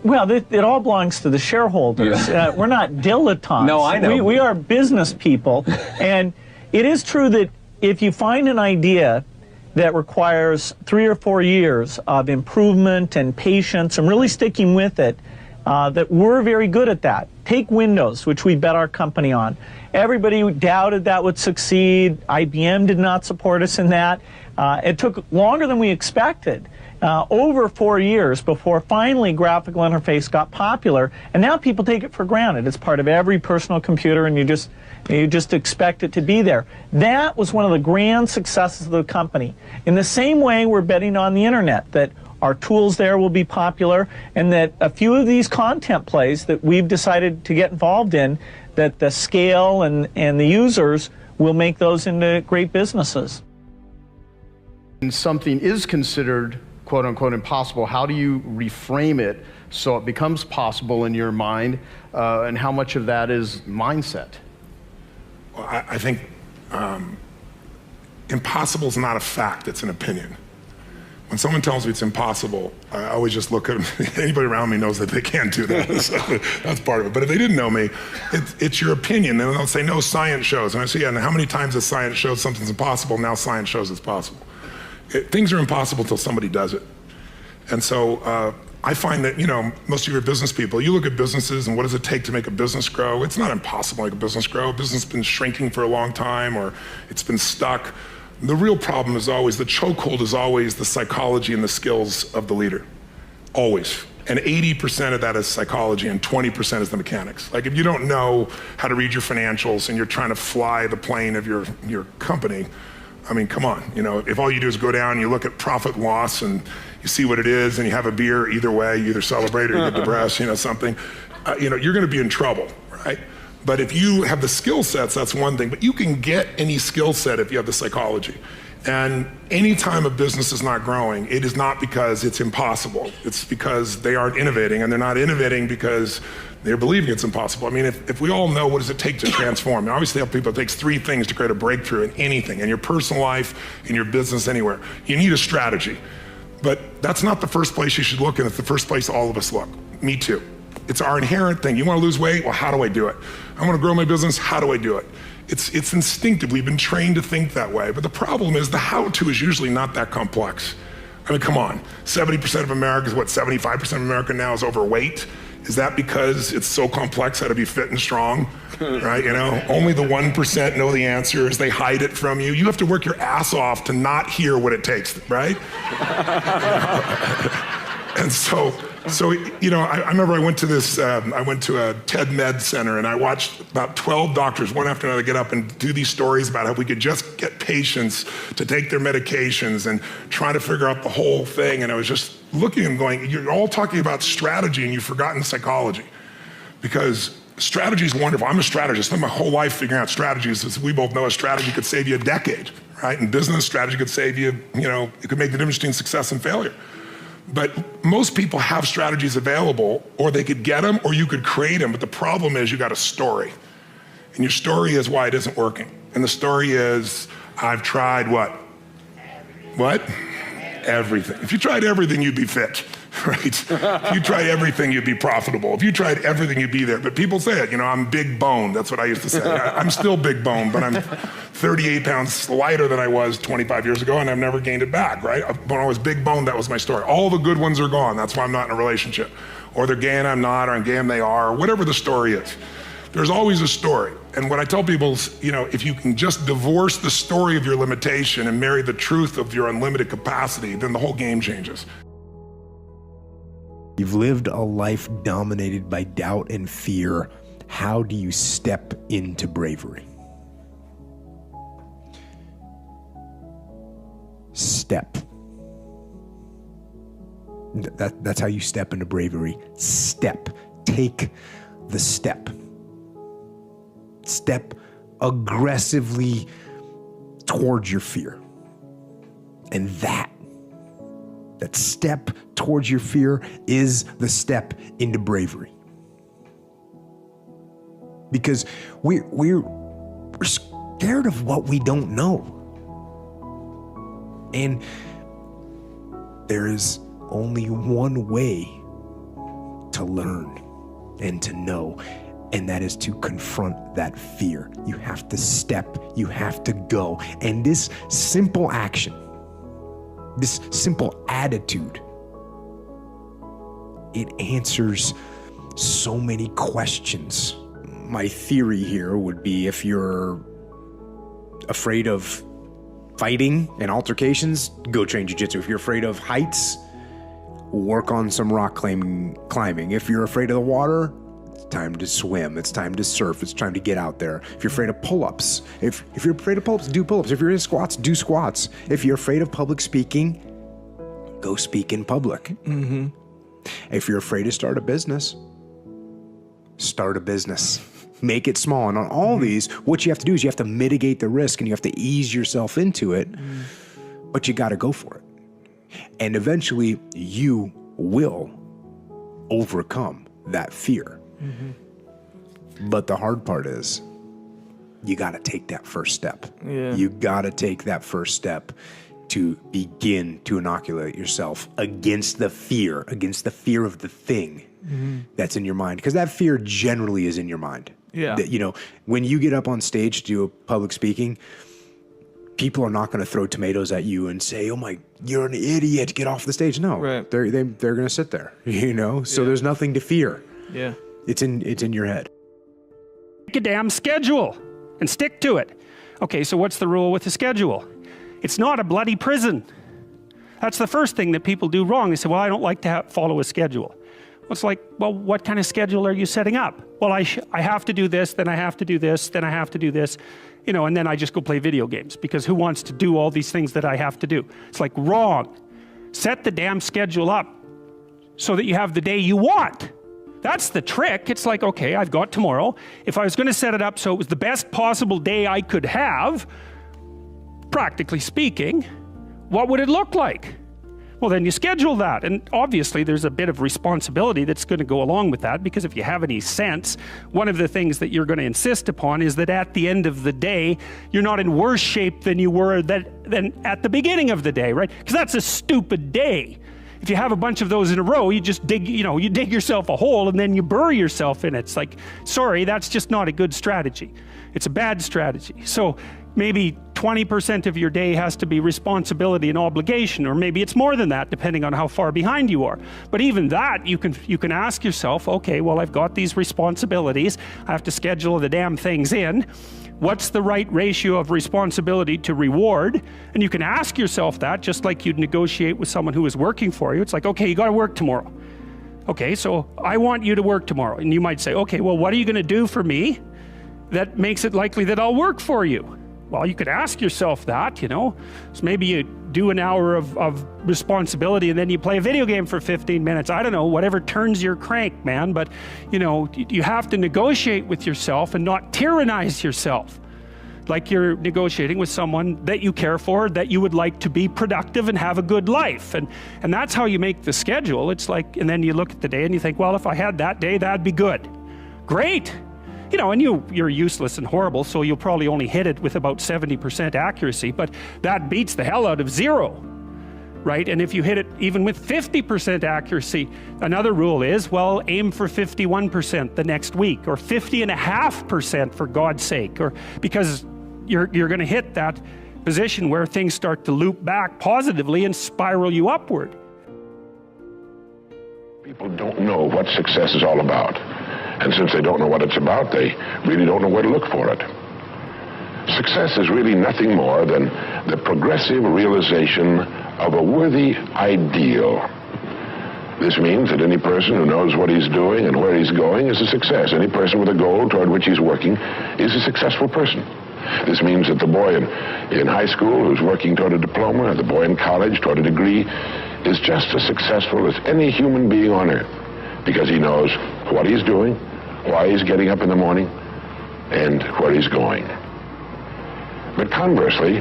Well, it all belongs to the shareholders. Yeah. We're not dilettantes. No, I know. We are business people, and it is true that if you find an idea that requires 3 or 4 years of improvement and patience and really sticking with it, that we're very good at that. Take Windows, which we bet our company on. Everybody doubted that would succeed. IBM did not support us in that. It took longer than we expected. Over 4 years before finally graphical interface got popular, and now people take it for granted. It's part of every personal computer, and you just expect it to be there. That was one of the grand successes of the company. In the same way, we're betting on the internet, that our tools there will be popular, and that a few of these content plays that we've decided to get involved in, that the scale and the users will make those into great businesses. When something is considered quote unquote impossible, how do you reframe it so it becomes possible in your mind, and how much of that is mindset? Well, I think impossible is not a fact, it's an opinion. When someone tells me it's impossible, I always just look at anybody around me knows that they can't do that. So that's part of it. But if they didn't know me, it's your opinion. And they'll say, no, science shows. And I say, yeah, and how many times has science showed something's impossible? Now science shows it's possible. Things are impossible until somebody does it. And so I find that, most of your business people, you look at businesses and what does it take to make a business grow? It's not impossible to make a business grow. A business has been shrinking for a long time, or it's been stuck. The real problem is always, the chokehold is always the psychology and the skills of the leader. Always. And 80% of that is psychology and 20% is the mechanics. Like if you don't know how to read your financials and you're trying to fly the plane of your company, I mean, come on, if all you do is go down, you look at profit and loss and you see what it is and you have a beer, either way, you either celebrate or you get depressed, something, you're gonna be in trouble, right? But if you have the skill sets, that's one thing, but you can get any skill set if you have the psychology. And anytime a business is not growing, it is not because it's impossible. It's because they aren't innovating, and they're not innovating because they're believing it's impossible. I mean, if we all know what does it take to transform, I always tell people it takes 3 things to create a breakthrough in anything, in your personal life, in your business, anywhere. You need a strategy. But that's not the first place you should look, and it's the first place all of us look. Me too. It's our inherent thing. You want to lose weight? Well, how do I do it? I want to grow my business? How do I do it? It's instinctive. We've been trained to think that way. But the problem is the how-to is usually not that complex. I mean, come on. 70% of Americans, 75% of America now is overweight? Is that because it's so complex how to be fit and strong? Right? You know, only the 1% know the answers. They hide it from you. You have to work your ass off to not hear what it takes, right? And so, you know, I remember I went to a TED Med Center, and I watched about 12 doctors, one after another, get up and do these stories about how we could just get patients to take their medications and try to figure out the whole thing. And I was just looking and going, you're all talking about strategy and you've forgotten psychology. Because strategy is wonderful. I'm a strategist. I spent my whole life figuring out strategies. As we both know, a strategy could save you a decade, right? In business, strategy could save you, you know, it could make the difference between success and failure. But most people have strategies available, or they could get them, or you could create them. But the problem is you got a story. And your story is why it isn't working. And the story is, I've tried what? What? Everything. If you tried everything, you'd be fit, right? If you tried everything, you'd be profitable. If you tried everything, you'd be there. But people say it, you know, I'm big boned. That's what I used to say. I'm still big boned, but I'm 38 pounds lighter than I was 25 years ago, and I've never gained it back, right? When I was big boned, that was my story. All the good ones are gone. That's why I'm not in a relationship. Or they're gay and I'm not, or I'm gay and they are, or whatever the story is. There's always a story. And what I tell people is, you know, if you can just divorce the story of your limitation and marry the truth of your unlimited capacity, then the whole game changes. You've lived a life dominated by doubt and fear. How do you step into bravery? Step. That's how you step into bravery. Step. Take the step. Step aggressively towards your fear. And that step towards your fear is the step into bravery. Because we're scared of what we don't know. And there is only one way to learn and to know, and that is to confront that fear. You have to step, you have to go. And this simple action, this simple attitude, it answers so many questions. My theory here would be, if you're afraid of fighting and altercations, go train jiu-jitsu. If you're afraid of heights, work on some rock climbing. If you're afraid of the water, it's time to swim. It's time to surf. It's time to get out there. If you're afraid of pull-ups, if you're afraid of pull-ups, do pull-ups. If you're in squats, do squats. If you're afraid of public speaking, go speak in public. Mm-hmm. If you're afraid to start a business, start a business. Make it small. And on all these, what you have to do is you have to mitigate the risk and you have to ease yourself into it, but you got to go for it. And eventually you will overcome that fear. Mm-hmm. But the hard part is you got to take that first step. Yeah. You got to take that first step to begin to inoculate yourself against the fear of the thing that's in your mind. Because that fear generally is in your mind. Yeah. You know, when you get up on stage to do a public speaking, people are not going to throw tomatoes at you and say, "Oh my, you're an idiot, get off the stage." No, right. They're going to sit there, you know? So there's nothing to fear. Yeah. It's in your head. Make a damn schedule and stick to it. Okay, so what's the rule with the schedule? It's not a bloody prison. That's the first thing that people do wrong. They say, "Well, I don't like to follow a schedule." Well, it's like, well, what kind of schedule are you setting up? Well, I have to do this, then I have to do this, then I have to do this, you know, and then I just go play video games, because who wants to do all these things that I have to do? It's like, wrong. Set the damn schedule up so that you have the day you want. That's the trick. It's like, okay, I've got tomorrow. If I was going to set it up so it was the best possible day I could have, practically speaking, what would it look like? Well, then you schedule that. And obviously there's a bit of responsibility that's going to go along with that, because if you have any sense, one of the things that you're going to insist upon is that at the end of the day, you're not in worse shape than you were than at the beginning of the day, right? Because that's a stupid day. If you have a bunch of those in a row, you just dig, you dig yourself a hole and then you bury yourself in it. It's like, sorry, that's just not a good strategy. It's a bad strategy. So maybe 20% of your day has to be responsibility and obligation, or maybe it's more than that, depending on how far behind you are. But even that, you can ask yourself, okay, well, I've got these responsibilities. I have to schedule the damn things in. What's the right ratio of responsibility to reward? And you can ask yourself that, just like you'd negotiate with someone who is working for you. It's like, okay, you got to work tomorrow. Okay, so I want you to work tomorrow. And you might say, okay, well, what are you going to do for me that makes it likely that I'll work for you? Well, you could ask yourself that, So maybe you do an hour of responsibility and then you play a video game for 15 minutes. I don't know, whatever turns your crank, man. But, you have to negotiate with yourself and not tyrannize yourself. Like you're negotiating with someone that you care for, that you would like to be productive and have a good life. And that's how you make the schedule. It's like, and then you look at the day and you think, well, if I had that day, that'd be good. Great. And you're useless and horrible, so you'll probably only hit it with about 70% accuracy, but that beats the hell out of 0, right? And if you hit it even with 50% accuracy, another rule is, well, aim for 51% the next week, or 50.5% for God's sake, or because you're going to hit that position where things start to loop back positively and spiral you upward. People don't know what success is all about. And since they don't know what it's about, they really don't know where to look for it. Success is really nothing more than the progressive realization of a worthy ideal. This means that any person who knows what he's doing and where he's going is a success. Any person with a goal toward which he's working is a successful person. This means that the boy in high school who's working toward a diploma, or the boy in college toward a degree, is just as successful as any human being on earth, because he knows what he's doing, why he's getting up in the morning, and where he's going. But conversely,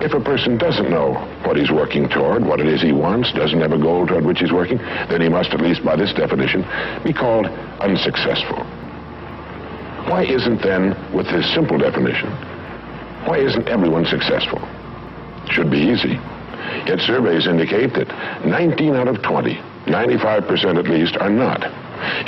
if a person doesn't know what he's working toward, what it is he wants, doesn't have a goal toward which he's working, then he must, at least by this definition, be called unsuccessful. Why isn't then, with this simple definition, why isn't everyone successful? It should be easy. Yet surveys indicate that 19 out of 20, 95% at least, are not.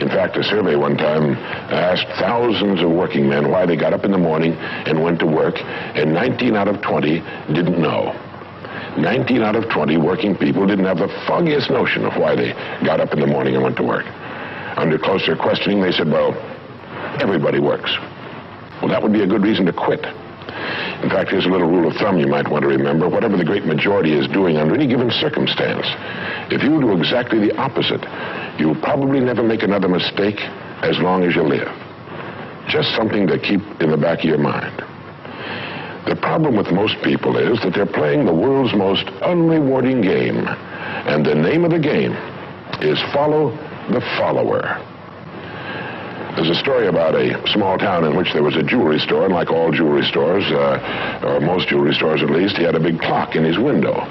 In fact, a survey one time asked thousands of working men why they got up in the morning and went to work, and 19 out of 20 didn't know. 19 out of 20 working people didn't have the foggiest notion of why they got up in the morning and went to work. Under closer questioning, they said, well, everybody works. Well, that would be a good reason to quit. In fact, here's a little rule of thumb you might want to remember. Whatever the great majority is doing under any given circumstance, if you do exactly the opposite, you'll probably never make another mistake as long as you live. Just something to keep in the back of your mind. The problem with most people is that they're playing the world's most unrewarding game, and the name of the game is follow the follower. There's a story about a small town in which there was a jewelry store, and like all jewelry stores, or most jewelry stores at least, he had a big clock in his window.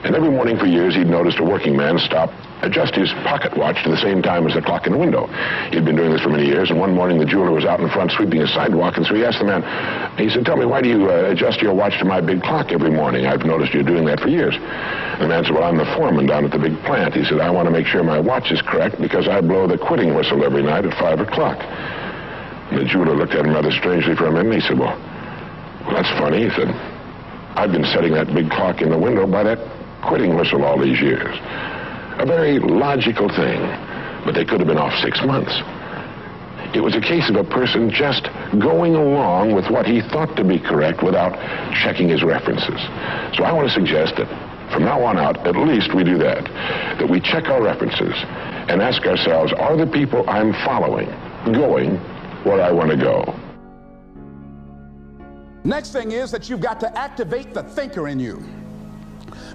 And every morning for years, he'd noticed a working man stop, adjust his pocket watch to the same time as the clock in the window. He'd been doing this for many years, and one morning the jeweler was out in front sweeping a sidewalk, and so he asked the man, he said, tell me, why do you adjust your watch to my big clock every morning? I've noticed you doing that for years. The man said, well, I'm the foreman down at the big plant. He said, I want to make sure my watch is correct because I blow the quitting whistle every night at 5 o'clock. And the jeweler looked at him rather strangely for a minute. He said, well, that's funny. He said, I've been setting that big clock in the window by that quitting whistle all these years. A very logical thing, but they could have been off 6 months. It was a case of a person just going along with what he thought to be correct without checking his references. So I want to suggest that from now on out, at least we do that we check our references and ask ourselves, are the people I'm following going where I want to go? Next thing is that you've got to activate the thinker in you.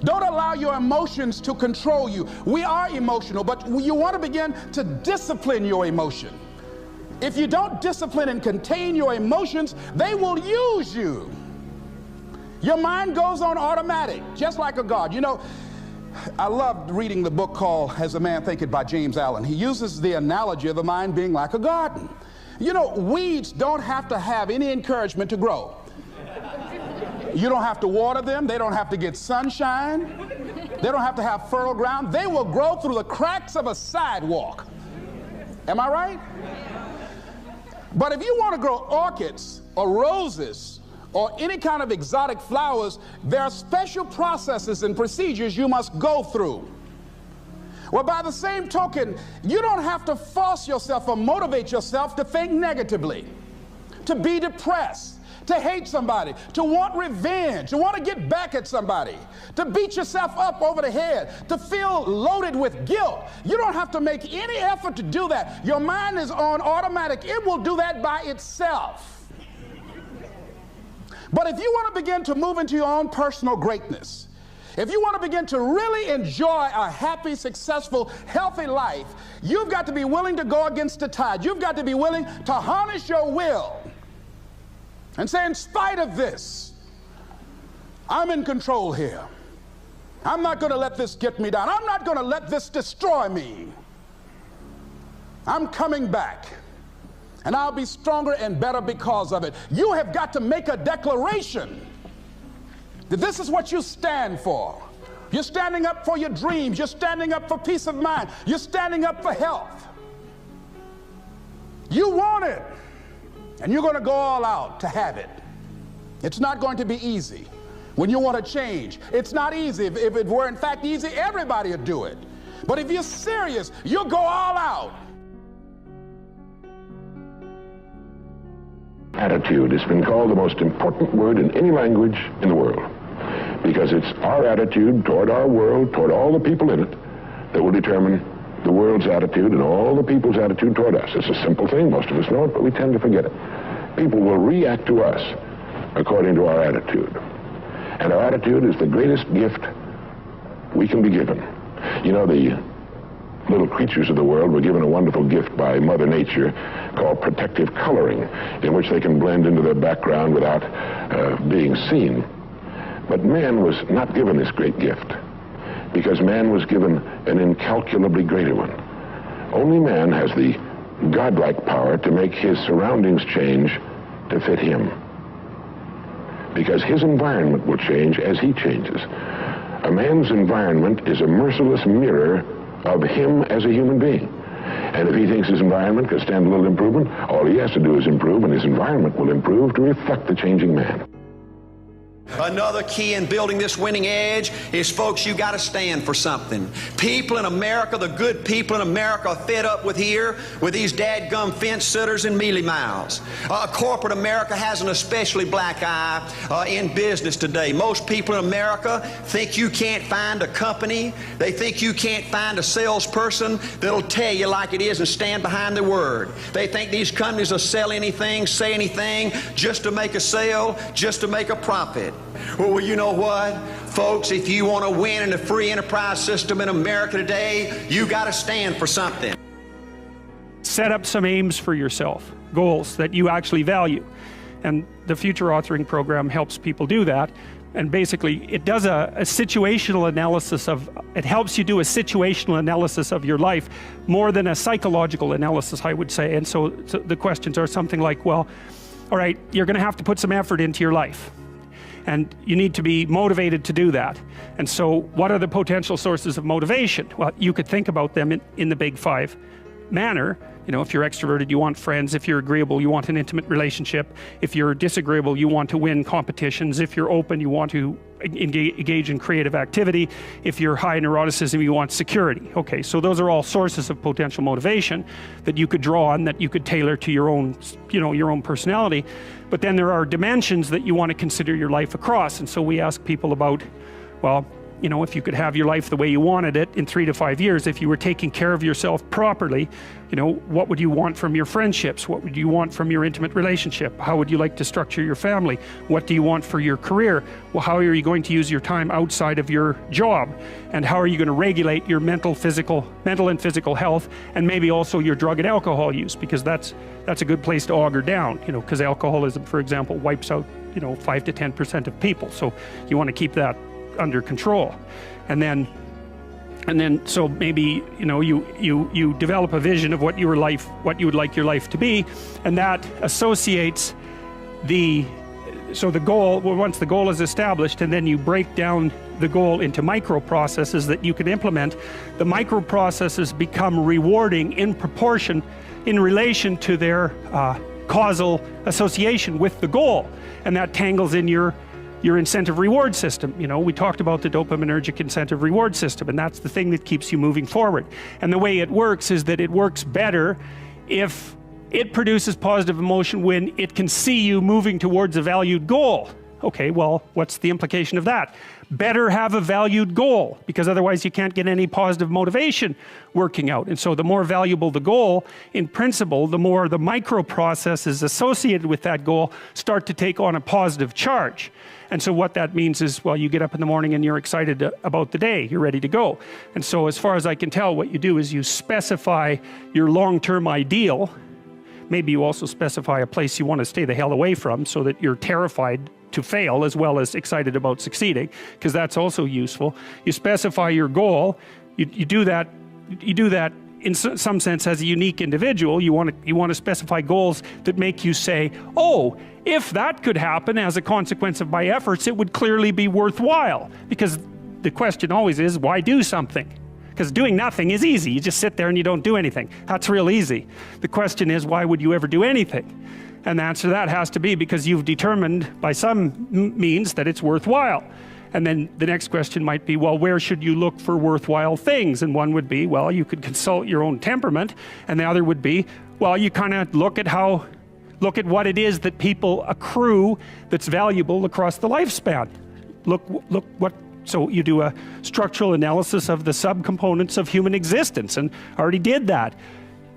Don't allow your emotions to control you. We are emotional, but you want to begin to discipline your emotion. If you don't discipline and contain your emotions, they will use you. Your mind goes on automatic, just like a guard. You know, I loved reading the book called As a Man Thinketh by James Allen. He uses the analogy of the mind being like a garden. You know, weeds don't have to have any encouragement to grow. You don't have to water them. They don't have to get sunshine. They don't have to have fertile ground. They will grow through the cracks of a sidewalk. Am I right? But if you want to grow orchids or roses or any kind of exotic flowers, there are special processes and procedures you must go through. Well, by the same token, you don't have to force yourself or motivate yourself to think negatively, to be depressed, to hate somebody, to want revenge, to want to get back at somebody, to beat yourself up over the head, to feel loaded with guilt. You don't have to make any effort to do that. Your mind is on automatic. It will do that by itself. But if you want to begin to move into your own personal greatness, if you want to begin to really enjoy a happy, successful, healthy life, you've got to be willing to go against the tide. You've got to be willing to harness your will and say, in spite of this, I'm in control here. I'm not going to let this get me down. I'm not going to let this destroy me. I'm coming back, and I'll be stronger and better because of it. You have got to make a declaration that this is what you stand for. You're standing up for your dreams. You're standing up for peace of mind. You're standing up for health. You want it, and you're going to go all out to have it. It's not going to be easy. When you want to change, it's not easy. If it were in fact easy, everybody would do it. But if you're serious, you'll go all out. Attitude has been called the most important word in any language in the world, because it's our attitude toward our world, toward all the people in it, that will determine the world's attitude and all the people's attitude toward us. It's a simple thing. Most of us know it, but we tend to forget it. People will react to us according to our attitude. And our attitude is the greatest gift we can be given. You know, the little creatures of the world were given a wonderful gift by Mother Nature called protective coloring, in which they can blend into their background without being seen. But man was not given this great gift, because man was given an incalculably greater one. Only man has the godlike power to make his surroundings change to fit him, because his environment will change as he changes. A man's environment is a merciless mirror of him as a human being. And if he thinks his environment can stand a little improvement, all he has to do is improve, and his environment will improve to reflect the changing man. Another key in building this winning edge is, folks, you got to stand for something. People in America, the good people in America, are fed up with these dadgum fence sitters and mealy mouths. Corporate America has an especially black eye in business today. Most people in America think you can't find a company. They think you can't find a salesperson that'll tell you like it is and stand behind their word. They think these companies will sell anything, say anything, just to make a sale, just to make a profit. Well, you know what, folks, if you want to win in the free enterprise system in America today, you got to stand for something. Set up some aims for yourself, goals that you actually value. And the Future Authoring Program helps people do that. And basically, it does a situational analysis it helps you do a situational analysis of your life more than a psychological analysis, I would say. And so the questions are something like, well, all right, you're going to have to put some effort into your life, and you need to be motivated to do that. And so what are the potential sources of motivation? Well, you could think about them in the big five manner. You know, if you're extroverted, you want friends. If you're agreeable, you want an intimate relationship. If you're disagreeable, you want to win competitions. If you're open, you want to engage in creative activity. If you're high neuroticism, you want security. Okay, so those are all sources of potential motivation that you could draw on, that you could tailor to your own, your own personality. But then there are dimensions that you want to consider your life across. And so we ask people about, well, if you could have your life the way you wanted it in 3 to 5 years, if you were taking care of yourself properly, what would you want from your friendships? What would you want from your intimate relationship? How would you like to structure your family? What do you want for your career? Well, how are you going to use your time outside of your job? And how are you going to regulate your mental and physical health, and maybe also your drug and alcohol use? Because that's a good place to auger down, because alcoholism, for example, wipes out 5 to 10% of people. So you want to keep that under control. And then so maybe, you develop a vision of what you would like your life to be, and that associates the goal, once the goal is established, and then you break down the goal into micro processes that you can implement. The micro processes become rewarding in proportion, in relation to their causal association with the goal, and that tangles in your incentive reward system. We talked about the dopaminergic incentive reward system, and that's the thing that keeps you moving forward. And the way it works is that it works better if it produces positive emotion when it can see you moving towards a valued goal. Okay, well, what's the implication of that? Better have a valued goal, because otherwise you can't get any positive motivation working out. And so the more valuable the goal, in principle, the more the micro processes associated with that goal start to take on a positive charge. And so what that means is, well, you get up in the morning and you're excited about the day, you're ready to go. And so as far as I can tell, what you do is you specify your long-term ideal. Maybe you also specify a place you want to stay the hell away from, so that you're terrified to fail as well as excited about succeeding, because that's also useful. You specify your goal. You do that in some sense as a unique individual. You want to specify goals that make you say, oh, if that could happen as a consequence of my efforts, it would clearly be worthwhile. Because the question always is, why do something? Because doing nothing is easy. You just sit there and you don't do anything. That's real easy. The question is, why would you ever do anything? And the answer to that has to be because you've determined by some means that it's worthwhile. And then the next question might be, well, where should you look for worthwhile things? And one would be, well, you could consult your own temperament. And the other would be, well, you kind of look at what it is that people accrue that's valuable across the lifespan. So you do a structural analysis of the subcomponents of human existence, and I already did that.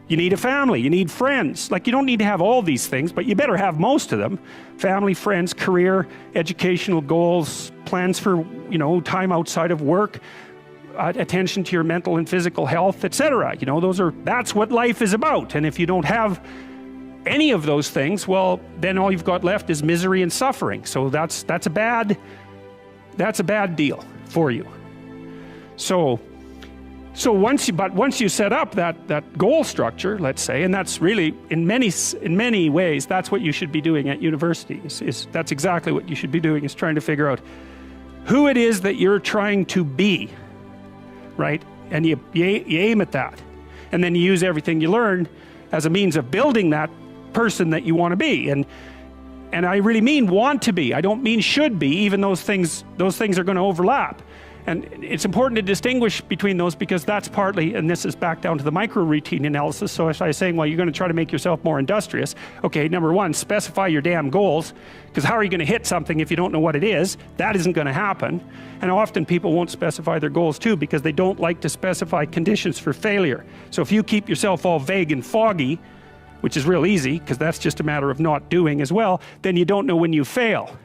You need a family, you need friends. Like, you don't need to have all these things, but you better have most of them. Family, friends, career, educational goals, plans for, time outside of work, attention to your mental and physical health, etc. That's what life is about. And if you don't have any of those things, well, then all you've got left is misery and suffering. So that's a bad deal for you. So once you set up that goal structure, let's say, and that's really in many ways that's what you should be doing at university. That's exactly what you should be doing, is trying to figure out who it is that you're trying to be, right? And you aim at that, and then you use everything you learn as a means of building that person that you want to be. And I really mean want to be. I don't mean should be, even those things are going to overlap. And it's important to distinguish between those, because that's partly, and this is back down to the micro routine analysis. So if I was saying, well, you're going to try to make yourself more industrious. Okay, number one, specify your damn goals, because how are you going to hit something if you don't know what it is? That isn't going to happen. And often people won't specify their goals too, because they don't like to specify conditions for failure. So if you keep yourself all vague and foggy, which is real easy, because that's just a matter of not doing as well, then you don't know when you fail.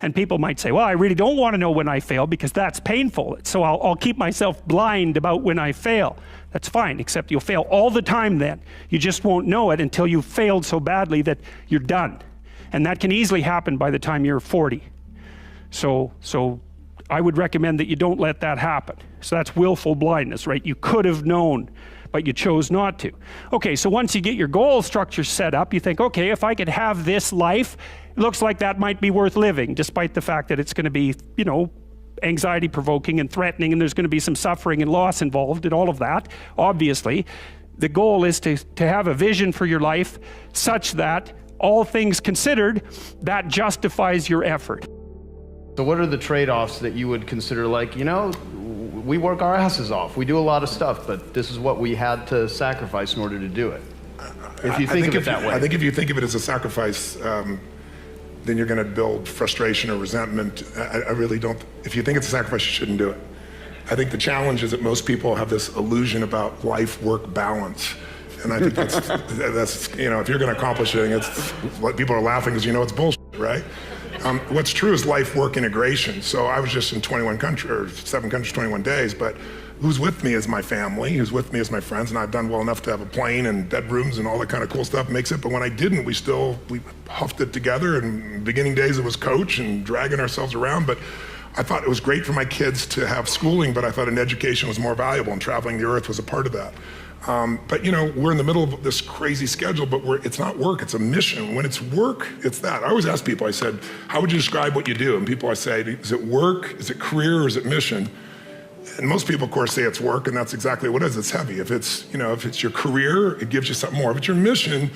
And people might say, well, I really don't want to know when I fail because that's painful. So I'll keep myself blind about when I fail. That's fine, except you'll fail all the time then. You just won't know it until you've failed so badly that you're done. And that can easily happen by the time you're 40. So I would recommend that you don't let that happen. So that's willful blindness, right? You could have known, but you chose not to. Okay, so once you get your goal structure set up, you think, okay, if I could have this life, it looks like that might be worth living, despite the fact that it's going to be, anxiety provoking and threatening, and there's going to be some suffering and loss involved and all of that. Obviously, the goal is to have a vision for your life such that, all things considered, that justifies your effort. So what are the trade-offs that you would consider, like, we work our asses off, we do a lot of stuff, but this is what we had to sacrifice in order to do it? If you think of it that way. I think if you think of it as a sacrifice, then you're going to build frustration or resentment. I really don't. If you think it's a sacrifice, you shouldn't do it. I think the challenge is that most people have this illusion about life-work balance. And I think that's if you're going to accomplish anything, it's what people are laughing is, it's bullshit, right? What's true is life-work integration. So I was just in 7 countries, 21 days, but who's with me is my family, who's with me is my friends, and I've done well enough to have a plane and bedrooms and all that kind of cool stuff makes it. But when I didn't, we huffed it together. And beginning days it was coach and dragging ourselves around. But I thought it was great for my kids to have schooling, but I thought an education was more valuable, and traveling the earth was a part of that. But you know, we're in the middle of this crazy schedule, but it's not work, it's a mission. When it's work, it's that. I always ask people, I said, how would you describe what you do? And people, I say, is it work, is it career, or is it mission? And most people, of course, say it's work, and that's exactly what it is. It's heavy. If it's your career, it gives you something more. If it's your mission,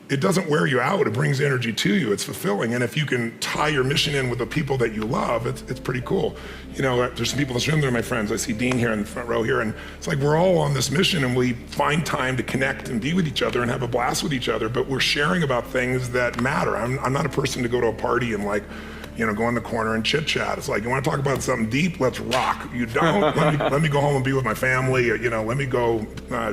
it doesn't wear you out. It brings energy to you. It's fulfilling. And if you can tie your mission in with the people that you love, it's pretty cool. You know, there's some people in this room, they're my friends. I see Dean here in the front row here, and it's like we're all on this mission, and we find time to connect and be with each other and have a blast with each other, but we're sharing about things that matter. I'm not a person to go to a party and go in the corner and chit chat. It's like, you want to talk about something deep? Let's rock. You don't? let me go home and be with my family. Let me go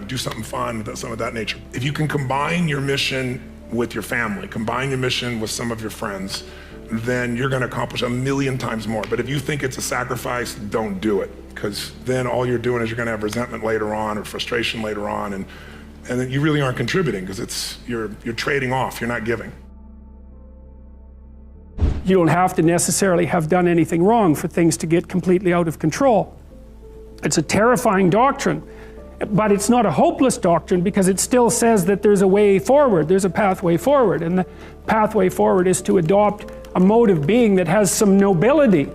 do something fun, some of that nature. If you can combine your mission with your family, combine your mission with some of your friends, then you're going to accomplish 1,000,000 times more. But if you think it's a sacrifice, don't do it, because then all you're doing is you're going to have resentment later on or frustration later on, and then you really aren't contributing, because you're trading off. You're not giving. You don't have to necessarily have done anything wrong for things to get completely out of control. It's a terrifying doctrine, but it's not a hopeless doctrine, because it still says that there's a way forward, there's a pathway forward, and the pathway forward is to adopt a mode of being that has some nobility,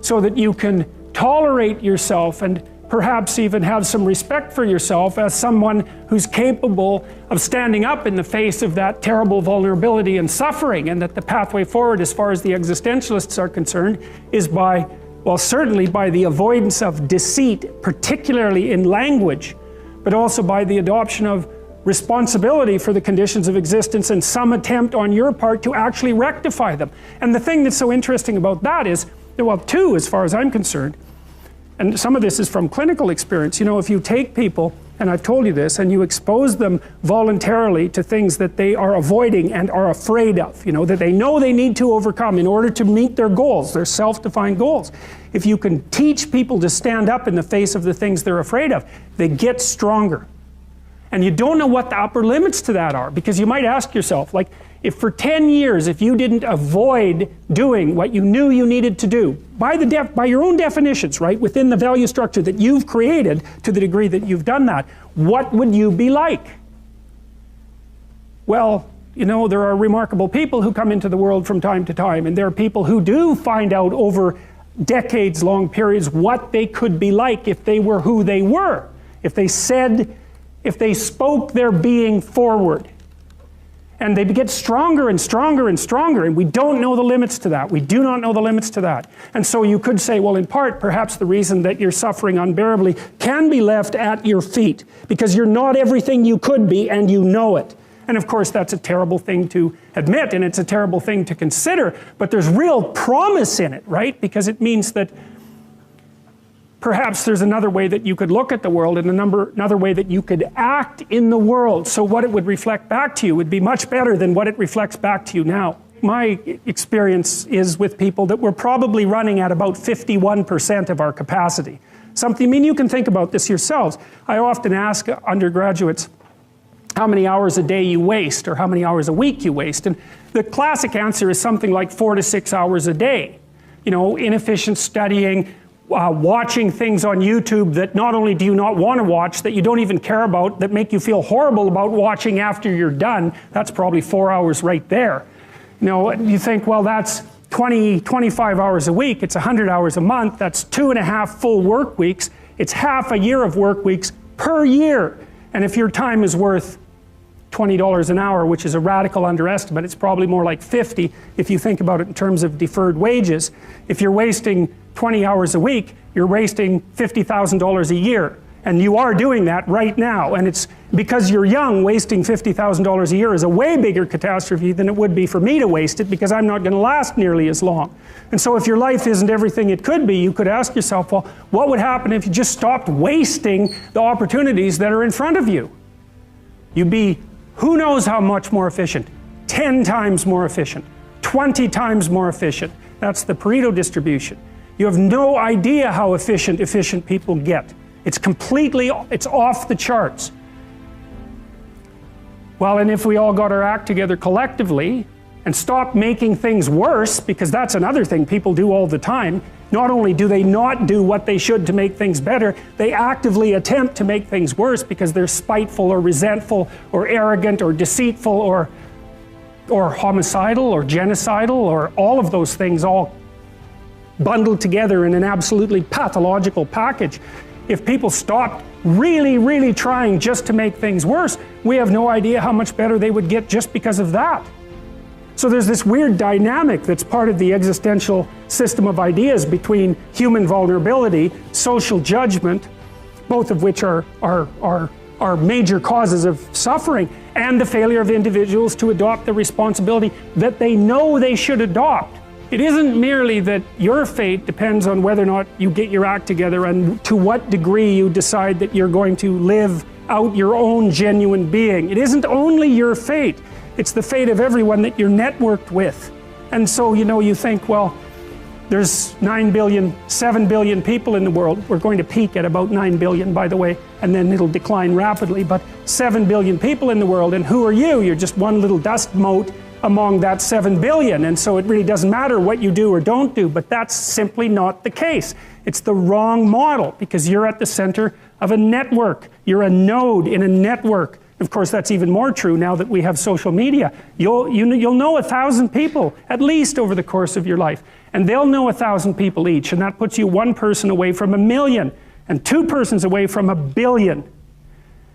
so that you can tolerate yourself and perhaps even have some respect for yourself as someone who's capable of standing up in the face of that terrible vulnerability and suffering, and that the pathway forward, as far as the existentialists are concerned, is certainly by the avoidance of deceit, particularly in language, but also by the adoption of responsibility for the conditions of existence and some attempt on your part to actually rectify them. And the thing that's so interesting about that is, two, as far as I'm concerned, and some of this is from clinical experience. If you take people, and I've told you this, and you expose them voluntarily to things that they are avoiding and are afraid of, that they know they need to overcome in order to meet their goals, their self-defined goals. If you can teach people to stand up in the face of the things they're afraid of, they get stronger. And you don't know what the upper limits to that are, because you might ask yourself, if for 10 years, if you didn't avoid doing what you knew you needed to do, by your own definitions, right, within the value structure that you've created, to the degree that you've done that, what would you be like? Well, there are remarkable people who come into the world from time to time, and there are people who do find out over decades-long periods what they could be like if they were who they were, if they spoke their being forward. And they get stronger and stronger and stronger, and we don't know the limits to that. We do not know the limits to that. And so you could say, well, in part, perhaps the reason that you're suffering unbearably can be left at your feet, because you're not everything you could be, and you know it. And of course, that's a terrible thing to admit, and it's a terrible thing to consider, but there's real promise in it, right? Because it means that perhaps there's another way that you could look at the world, and another way that you could act in the world, so what it would reflect back to you would be much better than what it reflects back to you now. My experience is with people that we're probably running at about 51% of our capacity. You can think about this yourselves. I often ask undergraduates how many hours a day you waste, or how many hours a week you waste, and the classic answer is something like 4 to 6 hours a day. Inefficient studying, watching things on YouTube that not only do you not want to watch, that you don't even care about, that make you feel horrible about watching after you're done. That's probably 4 hours right there. You think, well, that's 25 hours a week, it's 100 hours a month, that's 2.5 full work weeks, it's half a year of work weeks per year. And if your time is worth $20 an hour, which is a radical underestimate, it's probably more like 50 if you think about it in terms of deferred wages. If you're wasting 20 hours a week, you're wasting $50,000 a year. And you are doing that right now. And it's because you're young, wasting $50,000 a year is a way bigger catastrophe than it would be for me to waste it, because I'm not going to last nearly as long. And so if your life isn't everything it could be, you could ask yourself, well, what would happen if you just stopped wasting the opportunities that are in front of you? You'd be who knows how much more efficient, 10 times more efficient, 20 times more efficient. That's the Pareto distribution. You have no idea how efficient people get. It's off the charts. Well, and if we all got our act together collectively and stopped making things worse, because that's another thing people do all the time, not only do they not do what they should to make things better, they actively attempt to make things worse because they're spiteful or resentful or arrogant or deceitful or homicidal or genocidal or all of those things all bundled together in an absolutely pathological package. If people stopped really trying just to make things worse, we have no idea how much better they would get just because of that. So there's this weird dynamic that's part of the existential system of ideas between human vulnerability, social judgment, both of which are major causes of suffering, and the failure of individuals to adopt the responsibility that they know they should adopt. It isn't merely that your fate depends on whether or not you get your act together and to what degree you decide that you're going to live out your own genuine being. It isn't only your fate, it's the fate of everyone that you're networked with. And so, you think, well, there's 7 billion people in the world. We're going to peak at about 9 billion, by the way, and then it'll decline rapidly, but 7 billion people in the world, and who are you? You're just one little dust mote among that 7 billion, and so it really doesn't matter what you do or don't do, but that's simply not the case. It's the wrong model, because you're at the center of a network. You're a node in a network. Of course, that's even more true now that we have social media. You'll know 1,000 people, at least over the course of your life, and they'll know 1,000 people each, and that puts you one person away from 1 million, and 2 persons away from 1 billion.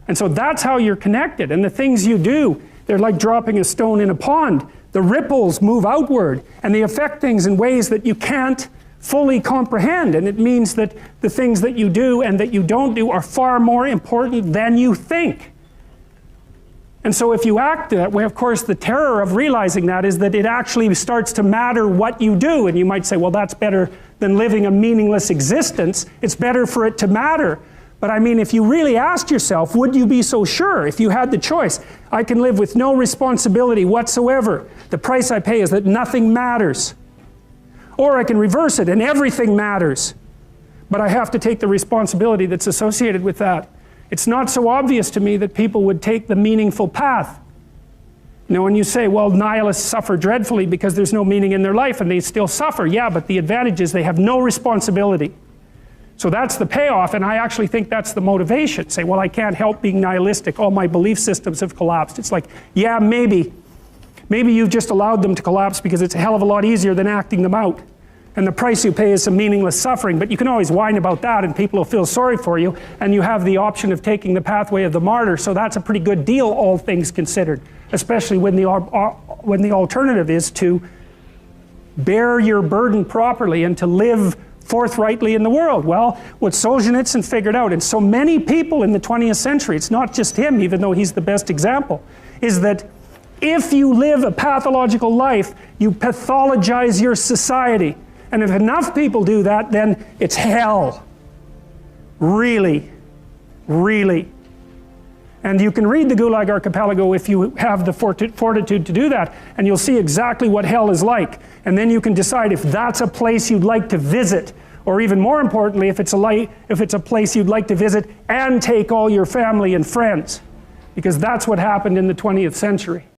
And so that's how you're connected, and the things you do, they're like dropping a stone in a pond. The ripples move outward, and they affect things in ways that you can't fully comprehend, and it means that the things that you do and that you don't do are far more important than you think. And so if you act that way, of course, the terror of realizing that is that it actually starts to matter what you do, and you might say, well, that's better than living a meaningless existence. It's better for it to matter. But I mean, if you really asked yourself, would you be so sure if you had the choice? I can live with no responsibility whatsoever. The price I pay is that nothing matters. Or I can reverse it and everything matters. But I have to take the responsibility that's associated with that. It's not so obvious to me that people would take the meaningful path. When you say, well, nihilists suffer dreadfully because there's no meaning in their life and they still suffer. Yeah, but the advantage is they have no responsibility. So that's the payoff, and I actually think that's the motivation. Say, well, I can't help being nihilistic. All my belief systems have collapsed. It's like, yeah, maybe. Maybe you've just allowed them to collapse because it's a hell of a lot easier than acting them out. And the price you pay is some meaningless suffering, but you can always whine about that and people will feel sorry for you, and you have the option of taking the pathway of the martyr, so that's a pretty good deal, all things considered, especially when the alternative is to bear your burden properly and to live forthrightly in the world. Well, what Solzhenitsyn figured out, and so many people in the 20th century, it's not just him, even though he's the best example, is that if you live a pathological life, you pathologize your society. And if enough people do that, then it's hell. Really. Really. And you can read the Gulag Archipelago if you have the fortitude to do that, and you'll see exactly what hell is like. And then you can decide if that's a place you'd like to visit, or even more importantly, if it's a place you'd like to visit and take all your family and friends. Because that's what happened in the 20th century.